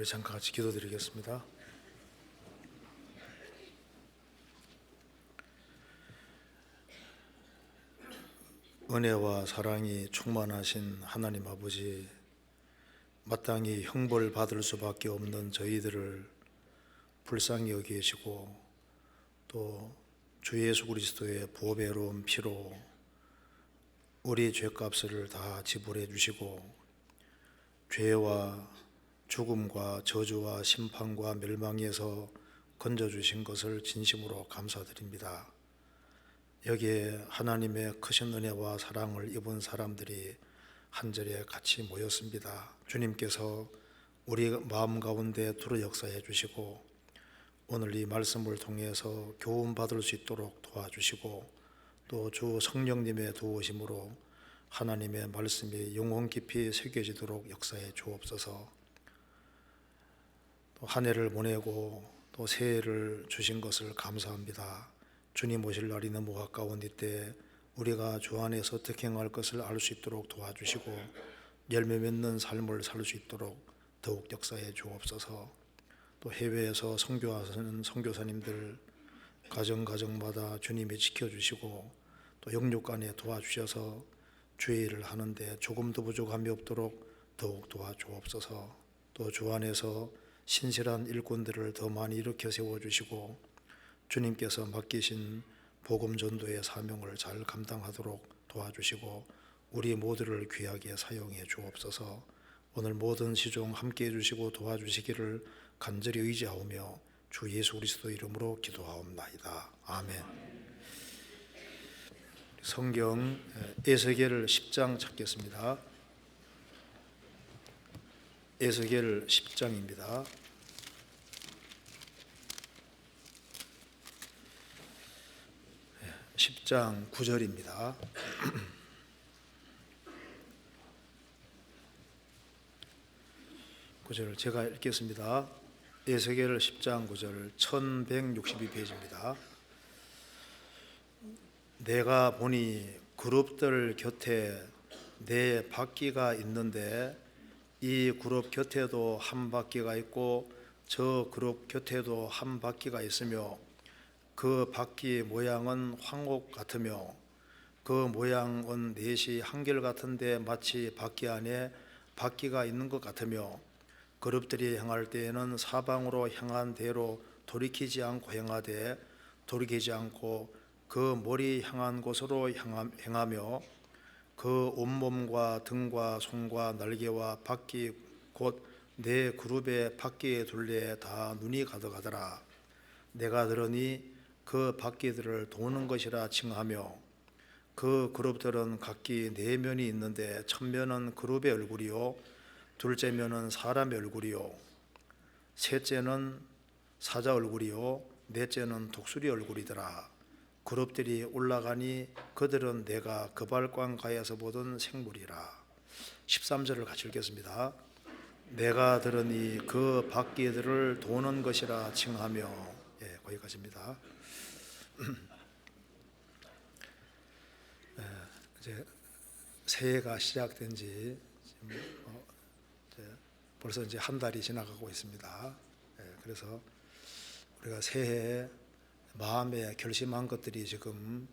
우리 잠깐 같이 기도드리겠습니다. 은혜와 사랑이 충만하신 하나님 아버지, 마땅히 형벌 받을 수밖에 없는 저희들을 불쌍히 여기시고 또 주 예수 그리스도의 보배로운 피로 우리 죄값을 다 지불해 주시고 죄와 죽음과 저주와 심판과 멸망에서 건져주신 것을 진심으로 감사드립니다. 여기에 하나님의 크신 은혜와 사랑을 입은 사람들이 한절에 같이 모였습니다. 주님께서 우리 마음 가운데 두루 역사해 주시고 오늘 이 말씀을 통해서 교훈 받을 수 있도록 도와주시고 또 주 성령님의 도우심으로 하나님의 말씀이 영혼 깊이 새겨지도록 역사해 주옵소서. 또 한 해를 보내고 또 새해를 주신 것을 감사합니다. 주님 오실 날이 너무 가까운 이때 우리가 주 안에서 어떻게 행할 것을 알 수 있도록 도와주시고 열매 맺는 삶을 살 수 있도록 더욱 역사해 주옵소서. 또 해외에서 선교하시는 선교사님들 가정마다 주님이 지켜주시고 또 영육간에 도와주셔서 주의 일을 하는데 조금도 부족함이 없도록 더욱 도와주옵소서. 또 주 안에서 신실한 일꾼들을 더 많이 일으켜 세워주시고 주님께서 맡기신 복음 전도의 사명을 잘 감당하도록 도와주시고 우리 모두를 귀하게 사용해 주옵소서. 오늘 모든 시종 함께 해주시고 도와주시기를 간절히 의지하오며 주 예수 그리스도 이름으로 기도하옵나이다. 아멘. 성경 에스겔 10장 찾겠습니다. 에스겔 10장입니다. 10장 9절입니다. 9절 제가 읽겠습니다. 에스겔 10장 9절 1162페이지입니다. 내가 보니 그룹들 곁에 네 바퀴가 있는데 이 그룹 곁에도 한 바퀴가 있고 저 그룹 곁에도 한 바퀴가 있으며 그 바퀴 모양은 황옥 같으며 그 모양은 넷이 한결같은데 마치 바퀴 안에 바퀴가 있는 것 같으며 그룹들이 행할 때에는 사방으로 향한 대로 돌이키지 않고 행하되 돌이키지 않고 그 머리 향한 곳으로 행하며 그 온몸과 등과 손과 날개와 바퀴 곧 네 그룹의 바퀴의 둘레에 다 눈이 가득하더라. 내가 들으니 그 바퀴들을 도는 것이라 칭하며 그 그룹들은 각기 네 면이 있는데 첫 면은 그룹의 얼굴이요 둘째 면은 사람의 얼굴이요 셋째는 사자 얼굴이요 넷째는 독수리 얼굴이더라. 그룹들이 올라가니 그들은 내가 그발광가에서 보던 생물이라. 13절을 같이 읽겠습니다. 내가 들으니 그 바퀴들을 도는 것이라 칭하며 거기까지입니다. 이제 새해가 시작된 지 벌써 이제 한 달이 지나가고 있습니다. 그래서 우리가 새해에 마음에 결심한 것들이 지금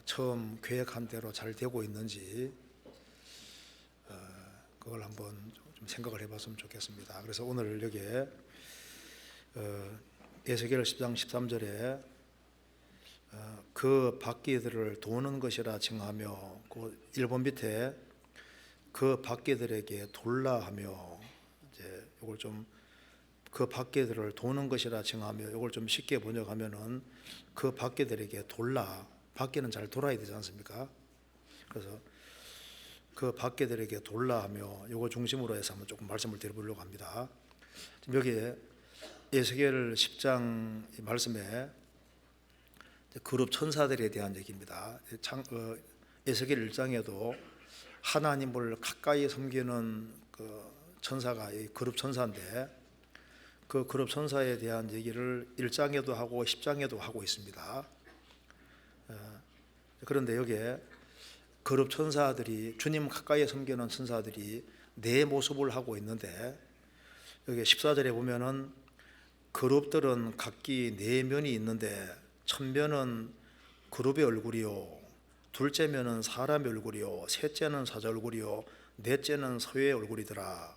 처음 계획한 대로 잘 되고 있는지 그걸 한번 좀 생각을 해봤으면 좋겠습니다. 그래서 오늘 여기에 에스겔 10장 13절에 그 바퀴들을 도는 것이라 칭하며 그 1번 밑에 그 바퀴들에게 돌라 하며 이제 이걸 좀 그 바퀴들을 도는 것이라 칭하며 이걸 좀 쉽게 번역하면은 그 바퀴들에게 돌라 바퀴는 잘 돌아야 되지 않습니까? 그래서 그 바퀴들에게 돌라 하며 이거 중심으로 해서 한번 조금 말씀을 드려보려고 합니다. 지금 여기에 에스겔 10장 말씀에 그룹 천사들에 대한 얘기입니다. 에스겔 1장에도 하나님을 가까이 섬기는 그 천사가 이 그룹 천사인데 그 그룹 천사에 대한 얘기를 1장에도 하고 10장에도 하고 있습니다. 그런데 여기에 그룹 천사들이 주님 가까이 섬기는 천사들이 네 모습을 하고 있는데 여기 14절에 보면은 그룹들은 각기 네 면이 있는데 첫 면은 그룹의 얼굴이요, 둘째 면은 사람의 얼굴이요, 셋째는 사자 얼굴이요, 넷째는 서의 얼굴이더라.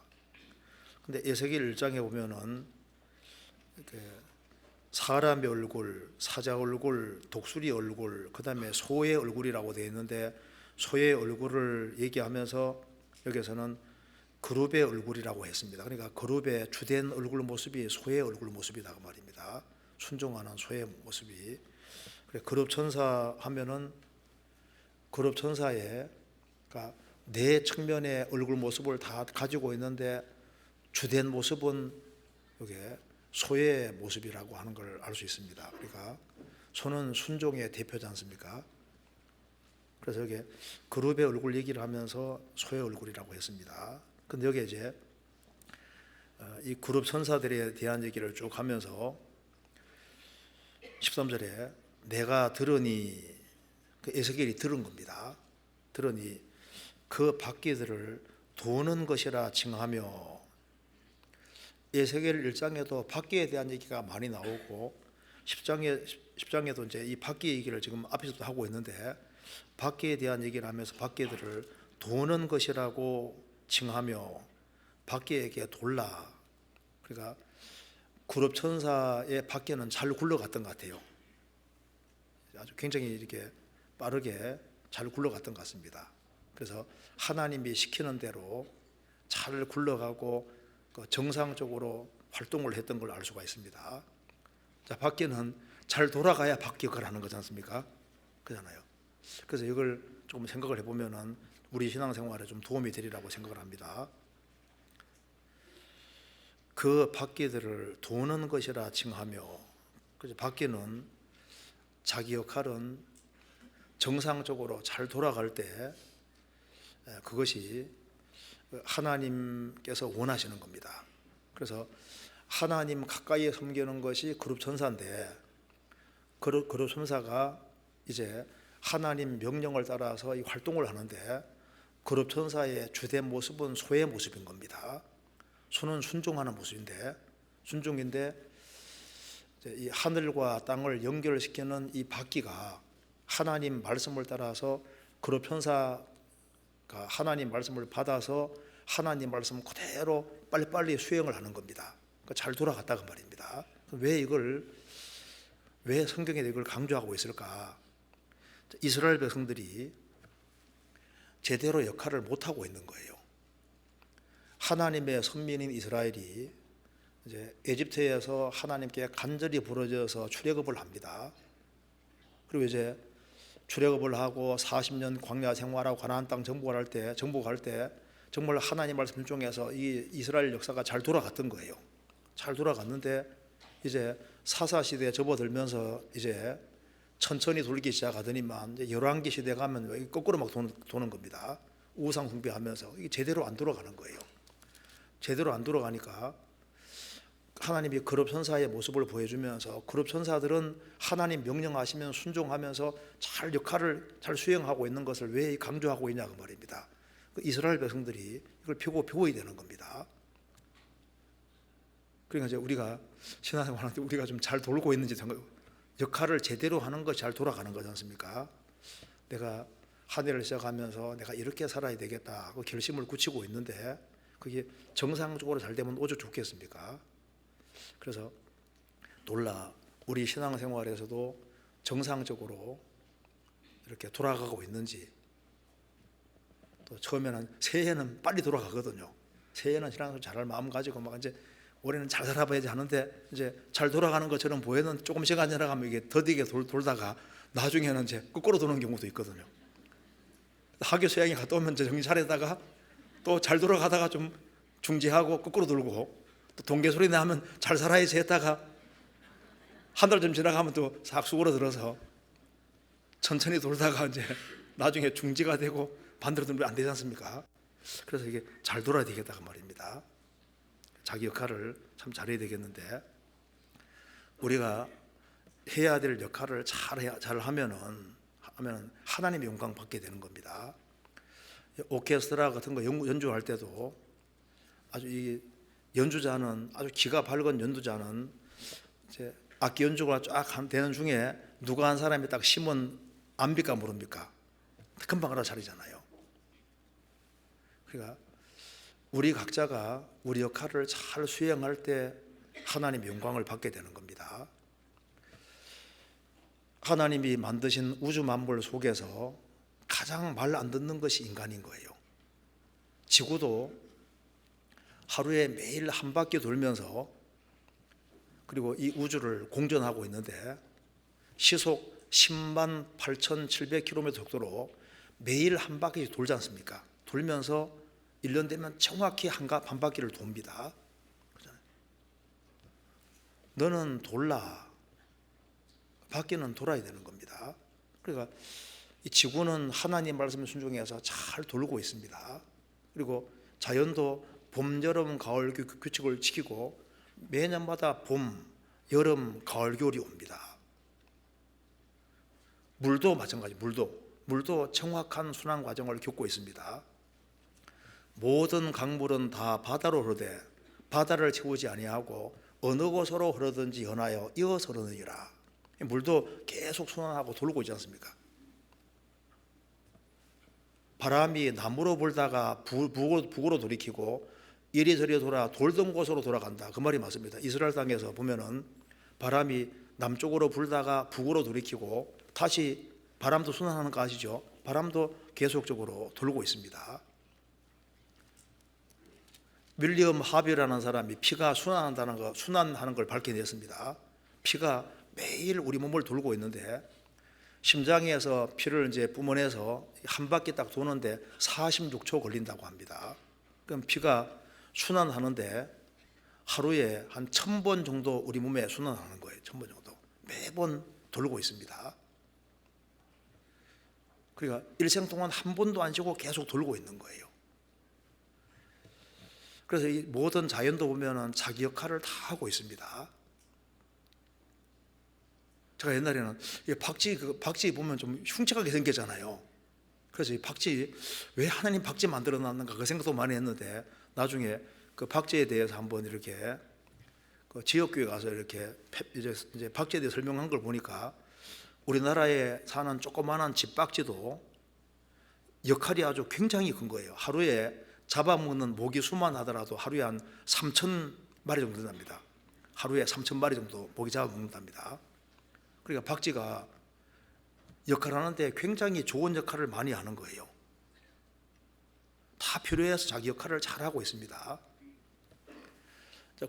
근데 에스겔 1장에 보면은 이렇게 사람의 얼굴, 사자 얼굴, 독수리 얼굴, 그 다음에 소의 얼굴이라고 되어 있는데 소의 얼굴을 얘기하면서 여기서는 그룹의 얼굴이라고 했습니다. 그러니까 그룹의 주된 얼굴 모습이 소의 얼굴 모습이다 그 말입니다. 순종하는 소의 모습이. 그룹 천사 하면은 그룹 천사의 그러니까 네 측면의 얼굴 모습을 다 가지고 있는데 주된 모습은 이게 소의 모습이라고 하는 걸 알 수 있습니다. 그러니까 소는 순종의 대표지 않습니까? 그래서 여기 그룹의 얼굴 얘기를 하면서 소의 얼굴이라고 했습니다. 근데 여기 이제 이 그룹 천사들에 대한 얘기를 쭉 하면서 13절에 내가 들으니, 그 에스겔이 들은 겁니다. 들으니 그 바퀴들을 도는 것이라 칭하며, 에스겔 1장에도 바퀴에 대한 얘기가 많이 나오고 10장에도 이제 이 바퀴 얘기를 지금 앞에서도 하고 있는데 바퀴에 대한 얘기를 하면서 바퀴들을 도는 것이라고 칭하며 바퀴에게 돌라. 그러니까 그룹 천사의 바퀴는 잘 굴러갔던 것 같아요. 아주 굉장히 이렇게 빠르게 잘 굴러갔던 것 같습니다. 그래서 하나님이 시키는 대로 잘 굴러가고 정상적으로 활동을 했던 걸 알 수가 있습니다. 자, 바퀴는 잘 돌아가야 바퀴 역할을 하는 거지 않습니까? 그잖아요. 그래서 이걸 조금 생각을 해보면은 우리 신앙생활에 좀 도움이 되리라고 생각을 합니다. 그 바퀴들을 도는 것이라 칭하며, 그래서 바퀴는 자기 역할은 정상적으로 잘 돌아갈 때 그것이 하나님께서 원하시는 겁니다. 그래서 하나님 가까이에 섬기는 것이 그룹 천사인데 그룹 천사가 이제 하나님 명령을 따라서 이 활동을 하는데 그룹 천사의 주된 모습은 소의 모습인 겁니다. 소는 순종하는 모습인데, 순종인데 이 하늘과 땅을 연결시키는 이 바퀴가 하나님 말씀을 따라서 그룹 천사가 하나님 말씀을 받아서 하나님 말씀 그대로 빨리빨리 수행을 하는 겁니다. 잘 돌아갔다고 말입니다. 왜 성경에 이걸 강조하고 있을까? 이스라엘 백성들이 제대로 역할을 못하고 있는 거예요. 하나님의 선민인 이스라엘이 이제 에집트에서 하나님께 간절히 부르짖어서 출애굽을 합니다. 그리고 이제 출애굽을 하고 40년 광야 생활하고 가나안 땅 정복할 때 정말 하나님 말씀 중에서 이 이스라엘 역사가 잘 돌아갔던 거예요. 잘 돌아갔는데 이제 사사 시대에 접어들면서 이제 천천히 돌기 시작하더니만 이제 열왕기 시대 가면 거꾸로 막 도는 겁니다. 우상 숭배하면서 이게 제대로 안 돌아가는 거예요. 제대로 안 돌아가니까 하나님이 그룹 천사의 모습을 보여주면서 그룹 천사들은 하나님 명령하시면 순종하면서 잘 역할을 잘 수행하고 있는 것을 왜 강조하고 있냐 그 말입니다. 이스라엘 백성들이 이걸 배워야 되는 겁니다. 그러니까 이제 우리가 신앙생활할 때 우리가 좀 잘 돌고 있는지 역할을 제대로 하는 것이 잘 돌아가는 거지 않습니까? 내가 한 해를 시작하면서 내가 이렇게 살아야 되겠다 하고 결심을 굳히고 있는데 그게 정상적으로 잘 되면 오죽 좋겠습니까? 그래서 놀라 우리 신앙생활에서도 정상적으로 이렇게 돌아가고 있는지. 또 처음에는 새해는 빨리 돌아가거든요. 새해는 신앙생활 잘할 마음 가지고 막 이제 올해는 잘 살아봐야지 하는데 이제 잘 돌아가는 것처럼 보이는 조금 시간 지나가면 이게 더디게 돌다가 나중에는 이제 거꾸로 도는 경우도 있거든요. 학교 수양이 갔다 오면 이제 정신 차리다가 또 잘 돌아가다가 좀 중지하고 거꾸로 돌고 또 동계 소리 나면 잘 살아야지 했다가 한 달 좀 지나가면 또 싹 수그러들어서 천천히 돌다가 이제 나중에 중지가 되고 반대로 돌면 안 되지 않습니까? 그래서 이게 잘 돌아야 되겠다 그 말입니다. 자기 역할을 참 잘해야 되겠는데 우리가 해야 될 역할을 잘 하면은 하나님의 영광 받게 되는 겁니다. 오케스트라 같은 거 연주할 때도 아주 이 연주자는 아주 기가 밝은 연주자는 이제 악기 연주가 쫙 되는 중에 누가 한 사람이 딱 심은 압니까 모릅니까? 금방 알아차리잖아요. 그러니까 우리 각자가 우리 역할을 잘 수행할 때 하나님의 영광을 받게 되는 겁니다. 하나님이 만드신 우주 만물 속에서 가장 말 안 듣는 것이 인간인 거예요. 지구도 하루에 매일 한 바퀴 돌면서 그리고 이 우주를 공전하고 있는데 시속 10만 8,700km 속도로 매일 한 바퀴 돌지 않습니까? 돌면서 1년 되면 정확히 한 바퀴를 돕니다. 너는 돌라. 바퀴는 돌아야 되는 겁니다. 그러니까 이 지구는 하나님 말씀에 순종해서 잘 돌고 있습니다. 그리고 자연도 봄, 여름, 가을 규칙을 지키고 매년마다 봄, 여름, 가을, 겨울이 옵니다. 물도 마찬가지. 물도 정확한 순환 과정을 겪고 있습니다. 모든 강물은 다 바다로 흐르되 바다를 채우지 아니하고 어느 곳으로 흐르든지 연하여 이어서 흐르느니라. 물도 계속 순환하고 돌고 있지 않습니까? 바람이 남으로 불다가 북으로 돌이키고 이리저리 돌아 돌던 곳으로 돌아간다. 그 말이 맞습니다. 이스라엘 땅에서 보면은 바람이 남쪽으로 불다가 북으로 돌이키고 다시 바람도 순환하는 거 아시죠? 바람도 계속적으로 돌고 있습니다. 윌리엄 하비라는 사람이 피가 순환하는 걸 밝혀냈습니다. 피가 매일 우리 몸을 돌고 있는데 심장에서 피를 이제 뿜어내서 한 바퀴 딱 도는데 46초 걸린다고 합니다. 그럼 피가 순환하는데 하루에 한 1000번 정도 우리 몸에 순환하는 거예요. 1000번 정도. 매번 돌고 있습니다. 그러니까 일생 동안 한 번도 안 쉬고 계속 돌고 있는 거예요. 그래서 이 모든 자연도 보면은 자기 역할을 다 하고 있습니다. 제가 옛날에는 박쥐 보면 좀 흉측하게 생겼잖아요. 그래서 이 박쥐 왜 하나님 박쥐 만들어 놨는가 그 생각도 많이 했는데 나중에 그 박쥐에 대해서 한번 이렇게 그 지역교회 가서 이렇게 이제 박쥐에 대해 설명한 걸 보니까 우리나라에 사는 조그마한 집박쥐도 역할이 아주 굉장히 큰 거예요. 하루에 잡아먹는 모기 수만 하더라도 하루에 한 3,000마리 정도 된답니다. 하루에 3,000마리 정도 모기 잡아먹는답니다. 그러니까 박쥐가 역할을 하는데 굉장히 좋은 역할을 많이 하는 거예요. 다 필요해서 자기 역할을 잘하고 있습니다.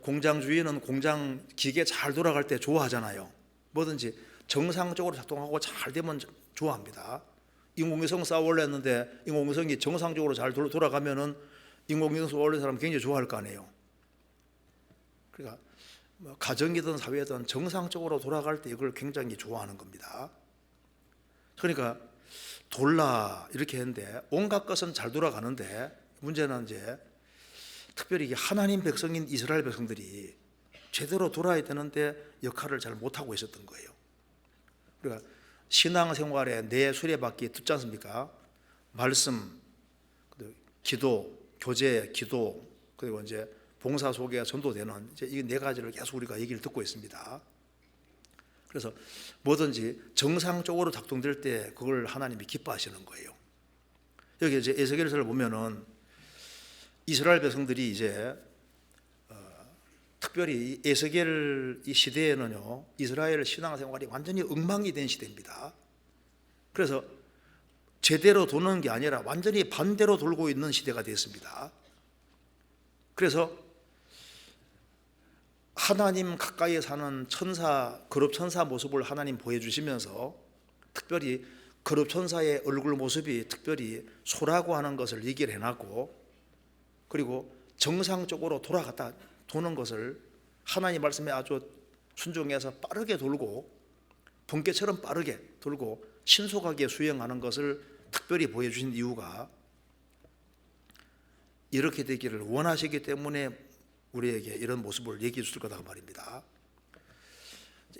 공장 주인은 공장 기계 잘 돌아갈 때 좋아하잖아요. 뭐든지 정상적으로 작동하고 잘 되면 좋아합니다. 인공위성 쌓아올려 했는데 인공위성이 정상적으로 잘 돌아가면은 인공위성 쌓아올린 사람 굉장히 좋아할 거 아니에요. 그러니까 가정이든 사회든 정상적으로 돌아갈 때 이걸 굉장히 좋아하는 겁니다. 그러니까 돌라 이렇게 했는데 온갖 것은 잘 돌아가는데 문제는 이제 특별히 하나님 백성인 이스라엘 백성들이 제대로 돌아야 되는데 역할을 잘 못하고 있었던 거예요. 그러니까 신앙생활에 네 수레바퀴 듣지 않습니까? 말씀, 기도, 교제, 기도, 그리고 이제 봉사 속에 전도되는 이제 이 네 가지를 계속 우리가 얘기를 듣고 있습니다. 그래서 뭐든지 정상적으로 작동될 때 그걸 하나님이 기뻐하시는 거예요. 여기 이제 에스겔서를 보면은 이스라엘 백성들이 이제 특별히 에스겔 이 시대에는요 이스라엘 신앙생활이 완전히 엉망이 된 시대입니다. 그래서 제대로 도는 게 아니라 완전히 반대로 돌고 있는 시대가 됐습니다. 그래서 하나님 가까이 사는 천사, 거룩 천사 모습을 하나님 보여주시면서 특별히 거룩 천사의 얼굴 모습이 특별히 소라고 하는 것을 얘기를 해놨고 그리고 정상적으로 돌아갔다 도는 것을 하나님 말씀에 아주 순종해서 빠르게 돌고 번개처럼 빠르게 돌고 신속하게 수행하는 것을 특별히 보여주신 이유가 이렇게 되기를 원하시기 때문에 우리에게 이런 모습을 얘기해 주실 거다 그 말입니다.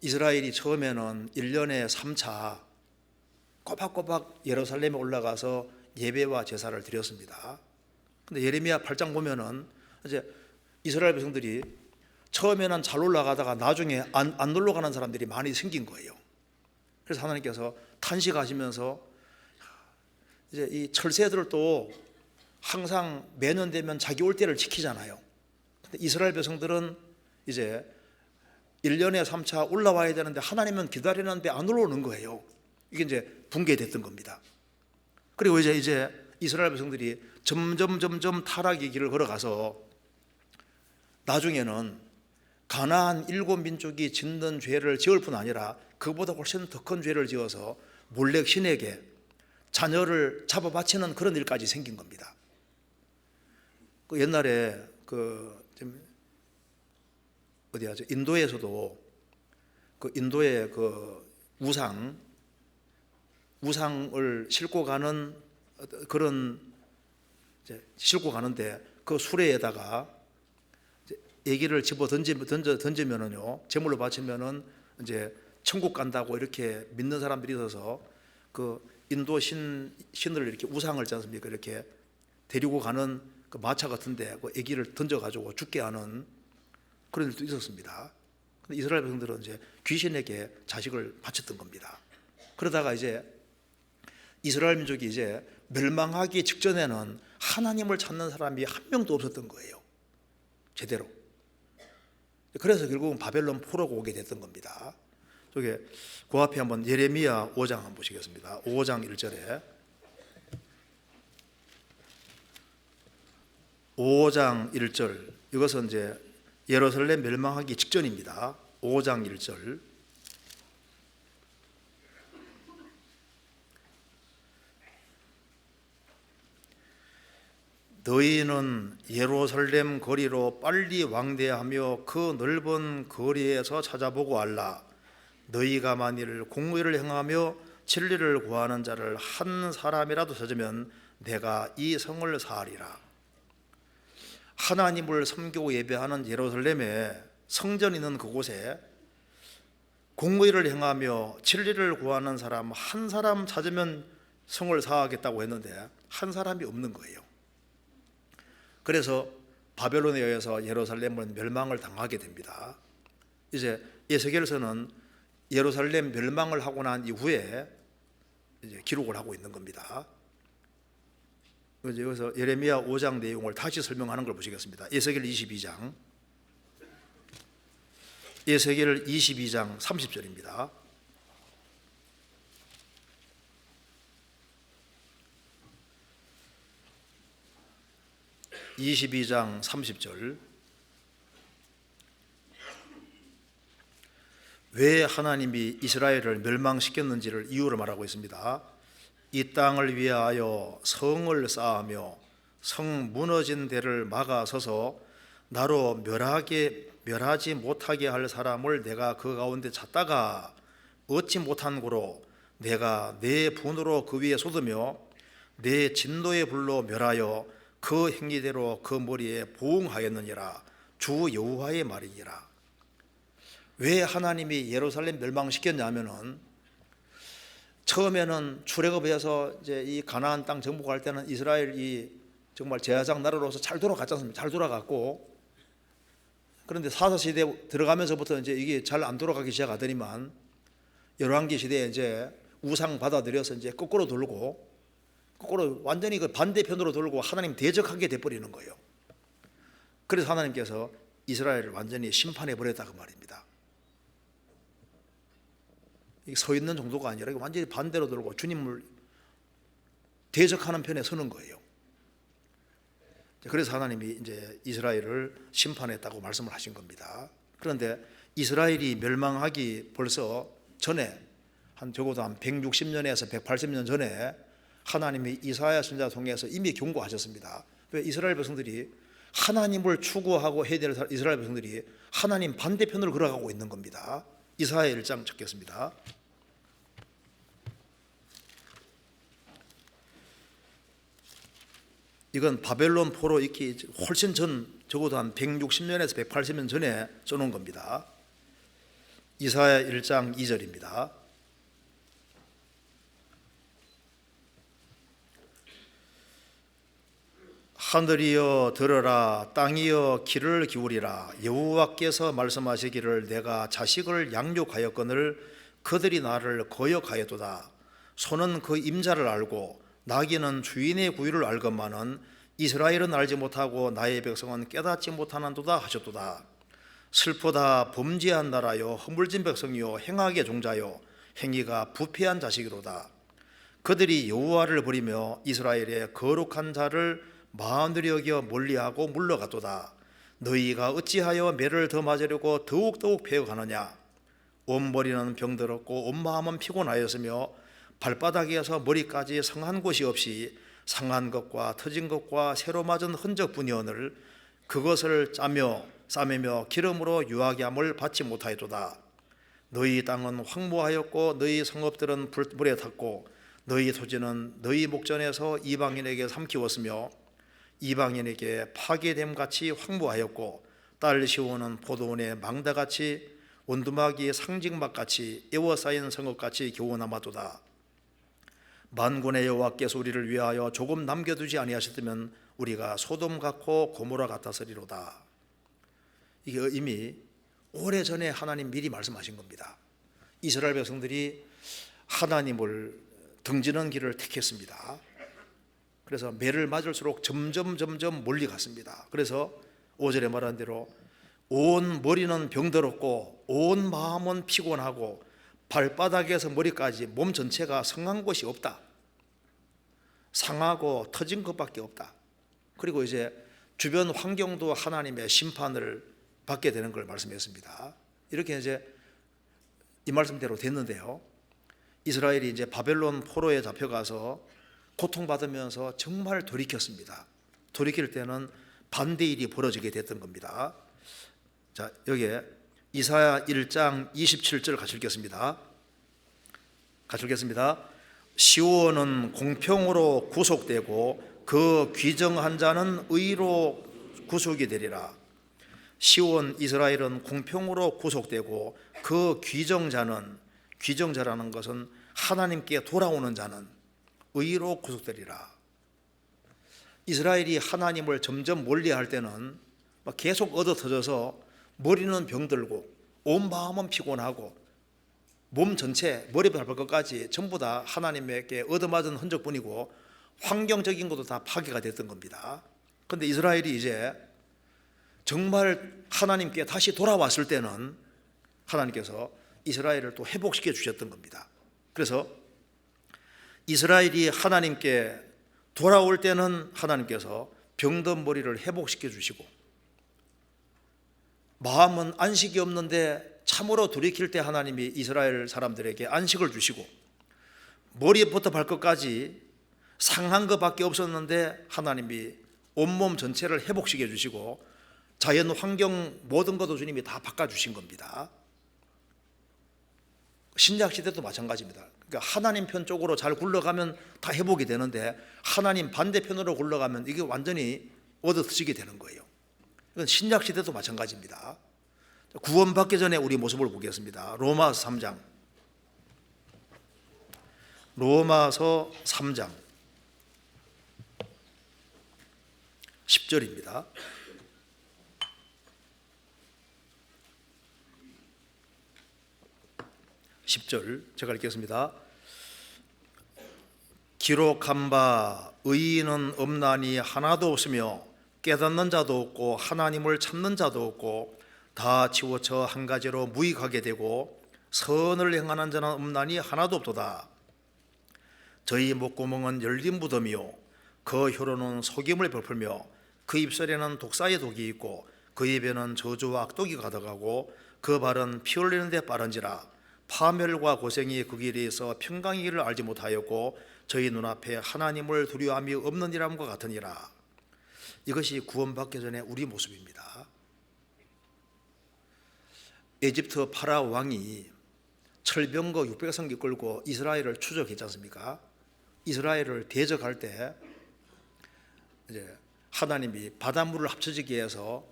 이스라엘이 처음에는 1년에 3차 꼬박꼬박 예루살렘에 올라가서 예배와 제사를 드렸습니다. 근데 예레미야 8장 보면은 이제 이스라엘 백성들이 처음에는 잘 올라가다가 나중에 안 올라가는 사람들이 많이 생긴 거예요. 그래서 하나님께서 탄식하시면서 이제 이 철새들도 항상 매년 되면 자기 올 때를 지키잖아요. 근데 이스라엘 백성들은 이제 1년에 3차 올라와야 되는데 하나님은 기다리는데 안 올라오는 거예요. 이게 이제 붕괴됐던 겁니다. 그리고 이제 이스라엘 백성들이 점점 타락의 길을 걸어가서 나중에는 가나안 7민족이 짓는 죄를 지을 뿐 아니라 그보다 훨씬 더 큰 죄를 지어서 몰렉 신에게 자녀를 잡아 바치는 그런 일까지 생긴 겁니다. 그 옛날에 어디야죠? 인도에서도 그 인도의 그 우상을 싣고 가는 그런 싣고 가는데 그 수레에다가 애기를 집어 던지면은요, 제물로 바치면은 이제 천국 간다고 이렇게 믿는 사람들이 있어서 그 인도 신을 이렇게 우상을 있지 않습니까? 이렇게 데리고 가는 그 마차 같은데 그 애기를 던져가지고 죽게 하는 그런 일도 있었습니다. 근데 이스라엘 백성들은 이제 귀신에게 자식을 바쳤던 겁니다. 그러다가 이제 이스라엘 민족이 이제 멸망하기 직전에는 하나님을 찾는 사람이 한 명도 없었던 거예요. 제대로. 그래서 결국은 바벨론 포로가 오게 됐던 겁니다. 저게 그 앞에 한번 예레미야 5장 한번 보시겠습니다. 5장 1절에 5장 1절, 이것은 이제 예루살렘 멸망하기 직전입니다. 5장 1절. 너희는 예루살렘 거리로 빨리 왕래하며 그 넓은 거리에서 찾아보고 알라. 너희가 만일 공의를 행하며 진리를 구하는 자를 한 사람이라도 찾으면 내가 이 성을 사하리라. 하나님을 섬기고 예배하는 예루살렘에 성전 있는 그곳에 공의를 행하며 진리를 구하는 사람 한 사람 찾으면 성을 사하겠다고 했는데 한 사람이 없는 거예요. 그래서 바벨론에 의해서 예루살렘은 멸망을 당하게 됩니다. 이제 에스겔서는 예루살렘 멸망을 하고 난 이후에 이제 기록을 하고 있는 겁니다. 여기서 예레미야 5장 내용을 다시 설명하는 걸 보시겠습니다. 에스겔 22장 30절입니다. (22장) 30절. 왜 하나님이 이스라엘을 멸망시켰는지를 이유를 말하고 있습니다. 이 땅을 위하여 성을 쌓으며 성 무너진 데를 막아서서 나로 멸하지 못하게 할 사람을 내가 그 가운데 찾다가 얻지 못한 고로 내가 내 분으로 그 위에 쏟으며 내 진노의 불로 멸하여 그 행위대로 그 머리에 보응하였느니라. 주 여호와의 말이니라. 왜 하나님이 예루살렘 멸망시켰냐면은 처음에는 출애굽해서 이제 이 가나안 땅 정복할 때는 이스라엘이 정말 제사장 나라로서 잘 돌아갔지 않습니까? 잘 돌아갔고, 그런데 사사 시대 들어가면서부터 이제 이게 잘 안 돌아가기 시작하더니만 열왕기 시대에 이제 우상 받아들여서 이제 거꾸로 돌고 완전히 그 반대편으로 돌고 하나님 대적하게 돼버리는 거예요. 그래서 하나님께서 이스라엘을 완전히 심판해 버렸다 그 말입니다. 서 있는 정도가 아니라 완전히 반대로 돌고 주님을 대적하는 편에 서는 거예요. 그래서 하나님이 이제 이스라엘을 심판했다고 말씀을 하신 겁니다. 그런데 이스라엘이 멸망하기 벌써 전에 적어도 한 160년에서 180년 전에 하나님이 이사야 선지자 통해서 이미 경고하셨습니다. 왜 이스라엘 백성들이 하나님을 추구하고 해야 될 이스라엘 백성들이 하나님 반대편으로 걸어가고 있는 겁니다. 이사야 1장 찾겠습니다. 이건 바벨론 포로 있기 훨씬 전, 적어도 한 160년에서 180년 전에 써놓은 겁니다. 이사야 1장 2절입니다. 하늘이여 들으라, 땅이여 귀를 기울이라. 여호와께서 말씀하시기를 내가 자식을 양육하였거늘 그들이 나를 거역하였도다. 소는 그 임자를 알고 나귀는 주인의 구유를 알건만은 이스라엘은 알지 못하고 나의 백성은 깨닫지 못하는도다 하셨도다. 슬프다 범죄한 나라요 허물진 백성이요 행악의 종자요 행위가 부패한 자식이로다. 그들이 여호와를 버리며 이스라엘의 거룩한 자를 마음들이 여겨 멀리하고 물러갔도다. 너희가 어찌하여 매를 더 맞으려고 더욱더욱 배워가느냐. 온 머리는 병들었고 온 마음은 피곤하였으며 발바닥에서 머리까지 성한 곳이 없이 상한 것과 터진 것과 새로 맞은 흔적뿐이오늘 그것을 싸매며 기름으로 유하게 함을 받지 못하였도다. 너희 땅은 황무하였고 너희 성읍들은 불에 탔고 너희 토지는 너희 목전에서 이방인에게 삼키웠으며 이방인에게 파괴됨같이 황무하였고 딸 시온은 포도원의 망다같이 원두막이 상징막같이 에워싸인 성읍같이 겨우 남았도다. 만군의 여호와께서 우리를 위하여 조금 남겨두지 아니하셨다면 우리가 소돔 같고 고모라 같았으리로다. 이게 이미 오래전에 하나님 미리 말씀하신 겁니다. 이스라엘 백성들이 하나님을 등지는 길을 택했습니다. 그래서 매를 맞을수록 점점 멀리 갔습니다. 그래서 5절에 말한 대로 온 머리는 병들었고 온 마음은 피곤하고 발바닥에서 머리까지 몸 전체가 성한 곳이 없다. 상하고 터진 것밖에 없다. 그리고 이제 주변 환경도 하나님의 심판을 받게 되는 걸 말씀했습니다. 이렇게 이제 이 말씀대로 됐는데요. 이스라엘이 이제 바벨론 포로에 잡혀가서 고통받으면서 정말 돌이켰습니다. 돌이킬 때는 반대 일이 벌어지게 됐던 겁니다. 자, 여기에 이사야 1장 27절 같이 읽겠습니다. 시온은 공평으로 구속되고 그 귀정한 자는 의로 구속이 되리라. 시온 이스라엘은 공평으로 구속되고 그 귀정자라는 것은 하나님께 돌아오는 자는 의로 구속되리라. 이스라엘이 하나님을 점점 멀리할 때는 계속 얻어터져서 머리는 병들고 온 마음은 피곤하고 몸 전체 머리부터 발끝까지 전부 다 하나님에게 얻어맞은 흔적뿐이고 환경적인 것도 다 파괴가 됐던 겁니다. 그런데 이스라엘이 이제 정말 하나님께 다시 돌아왔을 때는 하나님께서 이스라엘을 또 회복시켜 주셨던 겁니다. 그래서 이스라엘이 하나님께 돌아올 때는 하나님께서 병든 머리를 회복시켜 주시고 마음은 안식이 없는데 참으로 돌이킬 때 하나님이 이스라엘 사람들에게 안식을 주시고 머리부터 발끝까지 상한 것밖에 없었는데 하나님이 온몸 전체를 회복시켜 주시고 자연 환경 모든 것도 주님이 다 바꿔주신 겁니다. 신약 시대도 마찬가지입니다. 그러니까 하나님 편 쪽으로 잘 굴러가면 다 회복이 되는데 하나님 반대편으로 굴러가면 이게 완전히 얻어쓰게 되는 거예요. 이건 신약 시대도 마찬가지입니다. 구원받기 전에 우리 모습을 보겠습니다. 로마서 3장 10절입니다. 10절 제가 읽겠습니다. 기록한 바 의인은 없나니 하나도 없으며 깨닫는 자도 없고 하나님을 찾는 자도 없고 다 치우쳐 한 가지로 무익하게 되고 선을 행하는 자는 없나니 하나도 없도다. 저희 목구멍은 열린 무덤이요 그 혀로는 속임을 베풀며 그 입술에는 독사의 독이 있고 그 입에는 저주와 악독이 가득하고 그 발은 피 흘리는 데 빠른지라. 파멸과 고생이 그 길에 있어 평강이기를 알지 못하였고 저희 눈앞에 하나님을 두려움이 없는 이람과 같으니라. 이것이 구원받기 전에 우리 모습입니다. 에집트 파라오 왕이 철병거 600성기 끌고 이스라엘을 추적했지 않습니까? 이스라엘을 대적할 때 이제 하나님이 바닷물을 합쳐지게 해서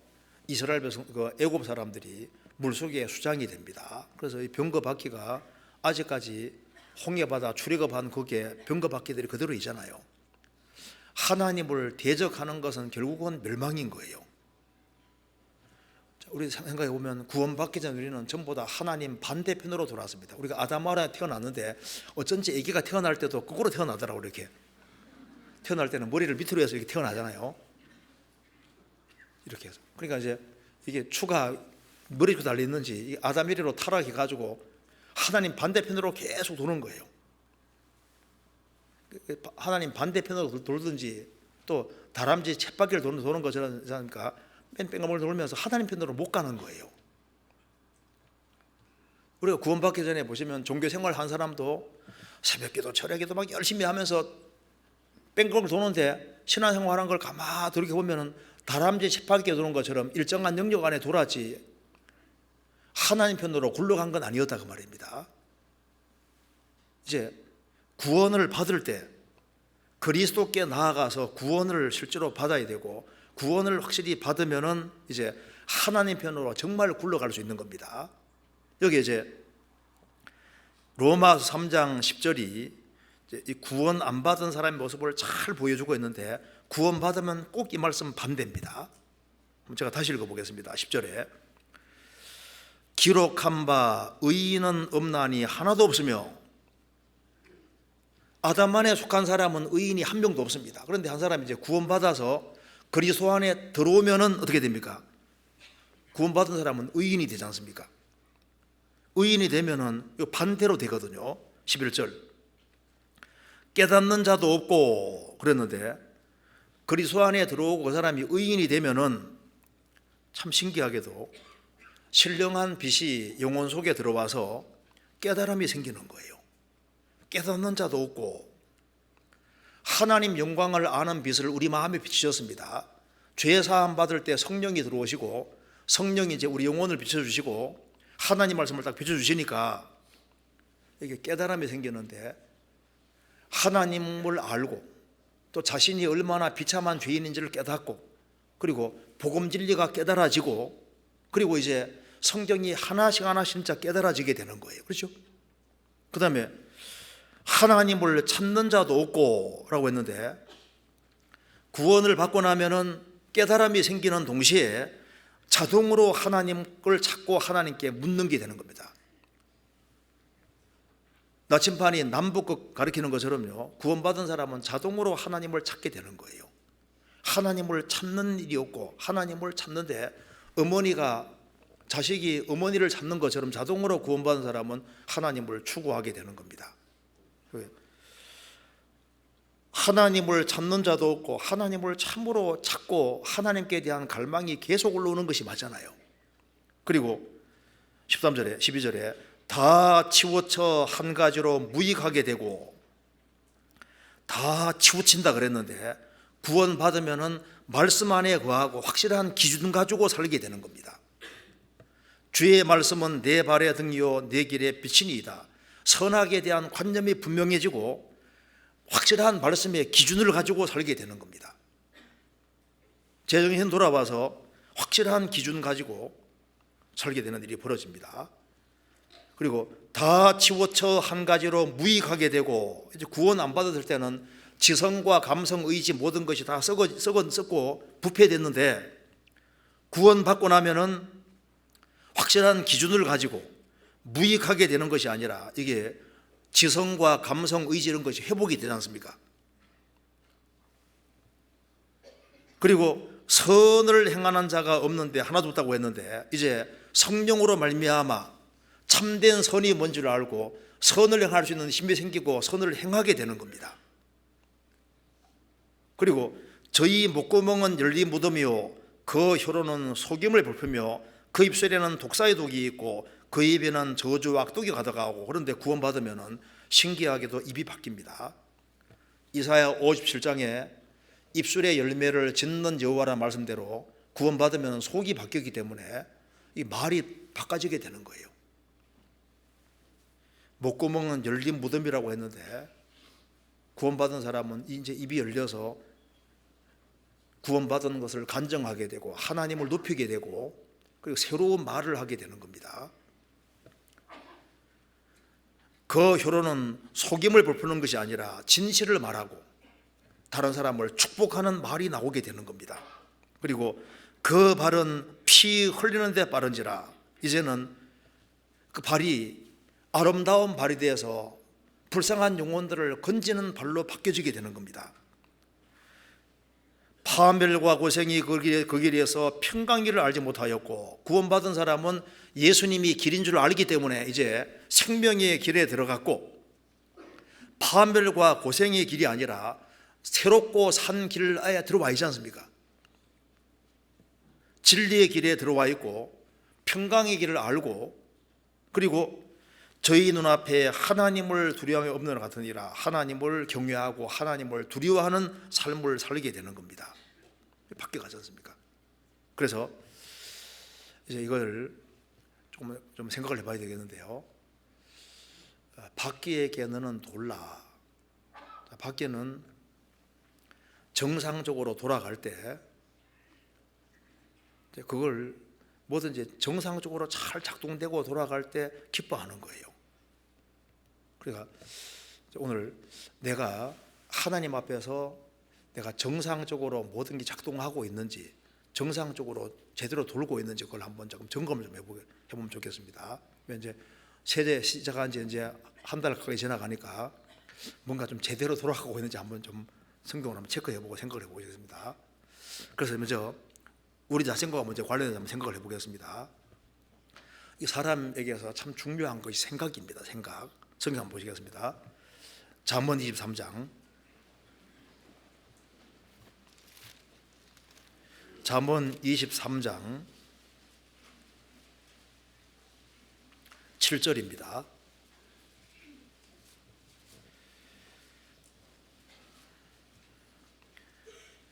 이스라엘 백성, 애굽 사람들이 물속에 수장이 됩니다. 그래서 이 병거 바퀴가 아직까지 홍해바다 출애굽한 거기에 병거 바퀴들이 그대로 있잖아요. 하나님을 대적하는 것은 결국은 멸망인 거예요. 우리 생각해 보면 구원받기 전 우리는 전부 다 하나님 반대편으로 돌아왔습니다. 우리가 아담하라 태어났는데 어쩐지 아기가 태어날 때도 거꾸로 태어나더라고. 이렇게 태어날 때는 머리를 밑으로 해서 이렇게 태어나잖아요. 이렇게 해서. 그러니까 이제 이게 추가 머리로 달려있는지 아담 이리로 타락해 가지고 하나님 반대편으로 계속 도는 거예요. 하나님 반대편으로 돌든지 또 다람쥐 쳇바퀴를 도는 것처럼 하니까 뺑뺑을 돌면서 하나님 편으로 못 가는 거예요. 우리가 구원받기 전에 보시면 종교 생활 한 사람도 새벽기도 철야기도 막 열심히 하면서 뺑뺑을 도는데 신앙생활한 걸 가만히 돌이켜보면 다람쥐 쳇바퀴 도는 것처럼 일정한 영역 안에 돌았지 하나님 편으로 굴러간 건 아니었다 그 말입니다. 이제 구원을 받을 때 그리스도께 나아가서 구원을 실제로 받아야 되고 구원을 확실히 받으면은 이제 하나님 편으로 정말 굴러갈 수 있는 겁니다. 여기 이제 로마서 3장 10절이 이 구원 안 받은 사람의 모습을 잘 보여주고 있는데 구원 받으면 꼭 이 말씀 반대입니다. 제가 다시 읽어보겠습니다. 10절에 기록한 바 의인은 없나니 하나도 없으며 아담만에 속한 사람은 의인이 한 명도 없습니다. 그런데 한 사람이 이제 구원받아서 그리스도 안에 들어오면은 어떻게 됩니까? 구원받은 사람은 의인이 되지 않습니까? 의인이 되면은 반대로 되거든요. 11절 깨닫는 자도 없고 그랬는데 그리스도 안에 들어오고 그 사람이 의인이 되면은 참 신기하게도 신령한 빛이 영혼 속에 들어와서 깨달음이 생기는 거예요. 깨닫는 자도 없고 하나님 영광을 아는 빛을 우리 마음에 비추셨습니다. 죄 사함 받을 때 성령이 들어오시고 성령이 이제 우리 영혼을 비춰주시고 하나님 말씀을 딱 비춰주시니까 이게 깨달음이 생기는데 하나님을 알고 또 자신이 얼마나 비참한 죄인인지를 깨닫고 그리고 복음 진리가 깨달아지고 그리고 이제 성경이 하나씩 하나씩 진짜 깨달아지게 되는 거예요. 그렇죠? 그 다음에 하나님을 찾는 자도 없고 라고 했는데 구원을 받고 나면은 깨달음이 생기는 동시에 자동으로 하나님을 찾고 하나님께 묻는 게 되는 겁니다. 나침반이 남북극 가리키는 것처럼요 구원받은 사람은 자동으로 하나님을 찾게 되는 거예요. 하나님을 찾는 일이 없고 하나님을 찾는데 어머니가 자식이 어머니를 찾는 것처럼 자동으로 구원받은 사람은 하나님을 추구하게 되는 겁니다. 하나님을 찾는 자도 없고 하나님을 참으로 찾고 하나님께 대한 갈망이 계속 올라오는 것이 맞잖아요. 그리고 13절에 12절에 다 치우쳐 한 가지로 무익하게 되고 다 치우친다 그랬는데 구원 받으면은 말씀 안에 거하고 확실한 기준 가지고 살게 되는 겁니다. 주의 말씀은 내 발의 등이요 내 길의 빛이니이다. 선악에 대한 관념이 분명해지고 확실한 말씀의 기준을 가지고 살게 되는 겁니다. 재정신 돌아와서 확실한 기준 가지고 살게 되는 일이 벌어집니다. 그리고 다 치우쳐 한 가지로 무익하게 되고 이제 구원 안 받았을 때는 지성과 감성, 의지 모든 것이 다 썩고 부패됐는데 구원 받고 나면은 확실한 기준을 가지고 무익하게 되는 것이 아니라 이게 지성과 감성, 의지 이런 것이 회복이 되지 않습니까? 그리고 선을 행하는 자가 없는데 하나도 없다고 했는데 이제 성령으로 말미암아 참된 선이 뭔지를 알고 선을 행할 수 있는 힘이 생기고 선을 행하게 되는 겁니다. 그리고 저희 목구멍은 열린 무덤이요 그 혀로는 속임을 볼프며 그 입술에는 독사의 독이 있고 그 입에는 저주와 악독이 가득하고 그런데 구원받으면 신기하게도 입이 바뀝니다. 이사야 57장에 입술의 열매를 짓는 여호와라는 말씀대로 구원받으면 속이 바뀌기 때문에 이 말이 바꿔지게 되는 거예요. 목구멍은 열린 무덤이라고 했는데 구원받은 사람은 이제 입이 열려서 구원받은 것을 간증하게 되고 하나님을 높이게 되고 그리고 새로운 말을 하게 되는 겁니다. 그 혀로는 속임을 베푸는 것이 아니라 진실을 말하고 다른 사람을 축복하는 말이 나오게 되는 겁니다. 그리고 그 발은 피 흘리는 데 빠른지라, 이제는 그 발이 아름다운 발이 되어서 불쌍한 영혼들을 건지는 발로 바뀌어지게 되는 겁니다. 파멸과 고생이 그 길에서 평강길을 알지 못하였고, 구원받은 사람은 예수님이 길인 줄 알기 때문에 이제 생명의 길에 들어갔고, 파멸과 고생의 길이 아니라 새롭고 산 길을 아예 들어와 있지 않습니까? 진리의 길에 들어와 있고 평강의 길을 알고, 그리고 저희 눈앞에 하나님을 두려움이 없는 것 같으니라 하나님을 경외하고 하나님을 두려워하는 삶을 살게 되는 겁니다. 바뀌어가지 않습니까? 그래서 이제 이걸 좀 생각을 해봐야 되겠는데요. 밖에게 너는 돌라. 밖에는 정상적으로 돌아갈 때 그걸 뭐든지 정상적으로 잘 작동되고 돌아갈 때 기뻐하는 거예요. 그러니까 오늘 내가 하나님 앞에서 내가 정상적으로 모든 게 작동하고 있는지, 정상적으로 제대로 돌고 있는지 그걸 한번 조금 점검을 좀 해보면 좋겠습니다. 이제 세대 시작한 지 이제 한 달 가까이 지나가니까 뭔가 좀 제대로 돌아가고 있는지 한번 좀 성경을 한번 체크해보고 생각을 해보겠습니다. 그래서 먼저 우리 자신과 먼저 관련해서 한번 생각을 해보겠습니다. 이 사람에게서 참 중요한 것이 생각입니다. 생각. 성경 한번 보시겠습니다. 잠언 23장. 잠언 23장 7절입니다.